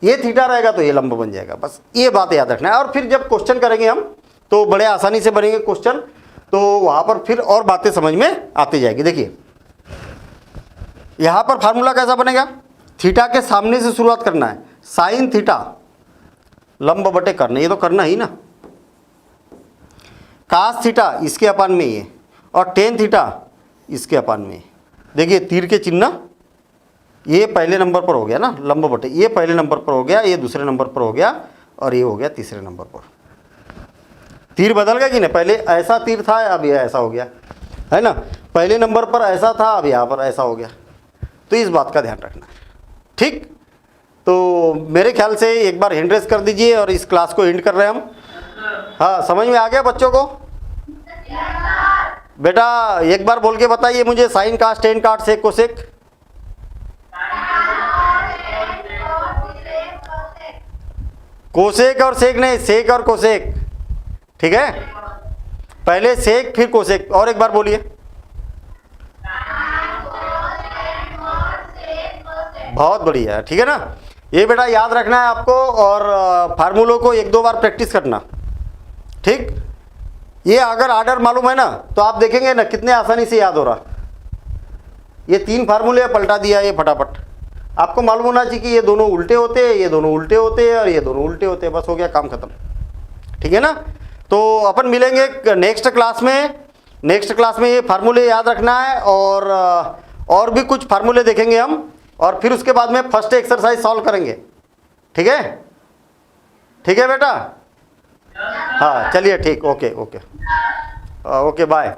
ये थीटा रहेगा तो ये लंब बन जाएगा। बस ये बात याद रखना है। और फिर जब क्वेश्चन करेंगे हम तो बड़े आसानी से बनेंगे क्वेश्चन, तो वहां पर फिर और बातें समझ में आती जाएगी। देखिए यहां पर फार्मूला कैसा बनेगा? थीटा के सामने से शुरुआत करना है, साइन थीटा लंब बटे कर्ण, ये तो करना ही ना, कास थीटा इसके अपान में ये, और टेन थीटा इसके अपान में। देखिए तीर के चिन्ह, ये पहले नंबर पर हो गया ना लंब बटे, ये पहले नंबर पर हो गया, ये दूसरे नंबर पर हो गया, और ये हो गया तीसरे नंबर पर। तीर बदल गया कि नहीं? पहले ऐसा तीर था, अब ये ऐसा हो गया, है ना। पहले नंबर पर ऐसा था, अब यहाँ पर ऐसा हो गया। तो इस बात का ध्यान रखना है, ठीक। तो मेरे ख्याल से एक बार हैंड रेस कर दीजिए और इस क्लास को एंड कर रहे हैं हम। हाँ, समझ में आ गया बच्चों को? बेटा एक बार बोल के बताइए मुझे, साइन कास टेन काट सेक कोसेक। कोसेक और सेक नहीं, सेक और कोसेक, ठीक है। पहले सेक फिर कोसेक, और एक बार बोलिए। बहुत बढ़िया, ठीक है ना। ये बेटा याद रखना है आपको, और फार्मूलों को एक दो बार प्रैक्टिस करना, ठीक। ये अगर आर्डर मालूम है ना तो आप देखेंगे ना कितने आसानी से याद हो रहा। ये तीन फार्मूले पलटा दिया ये फटाफट। आपको मालूम होना चाहिए कि ये दोनों उल्टे होते हैं, ये दोनों उल्टे होते हैं, और ये दोनों उल्टे होते हैं, बस हो गया काम खत्म, ठीक है ना। तो अपन मिलेंगे नेक्स्ट क्लास में। नेक्स्ट क्लास में ये फार्मूले याद रखना है, और भी कुछ फार्मूले देखेंगे हम, और फिर उसके बाद में फर्स्ट एक्सरसाइज सॉल्व करेंगे, ठीक है। ठीक है बेटा, हाँ चलिए ठीक, ओके ओके ओके बाय।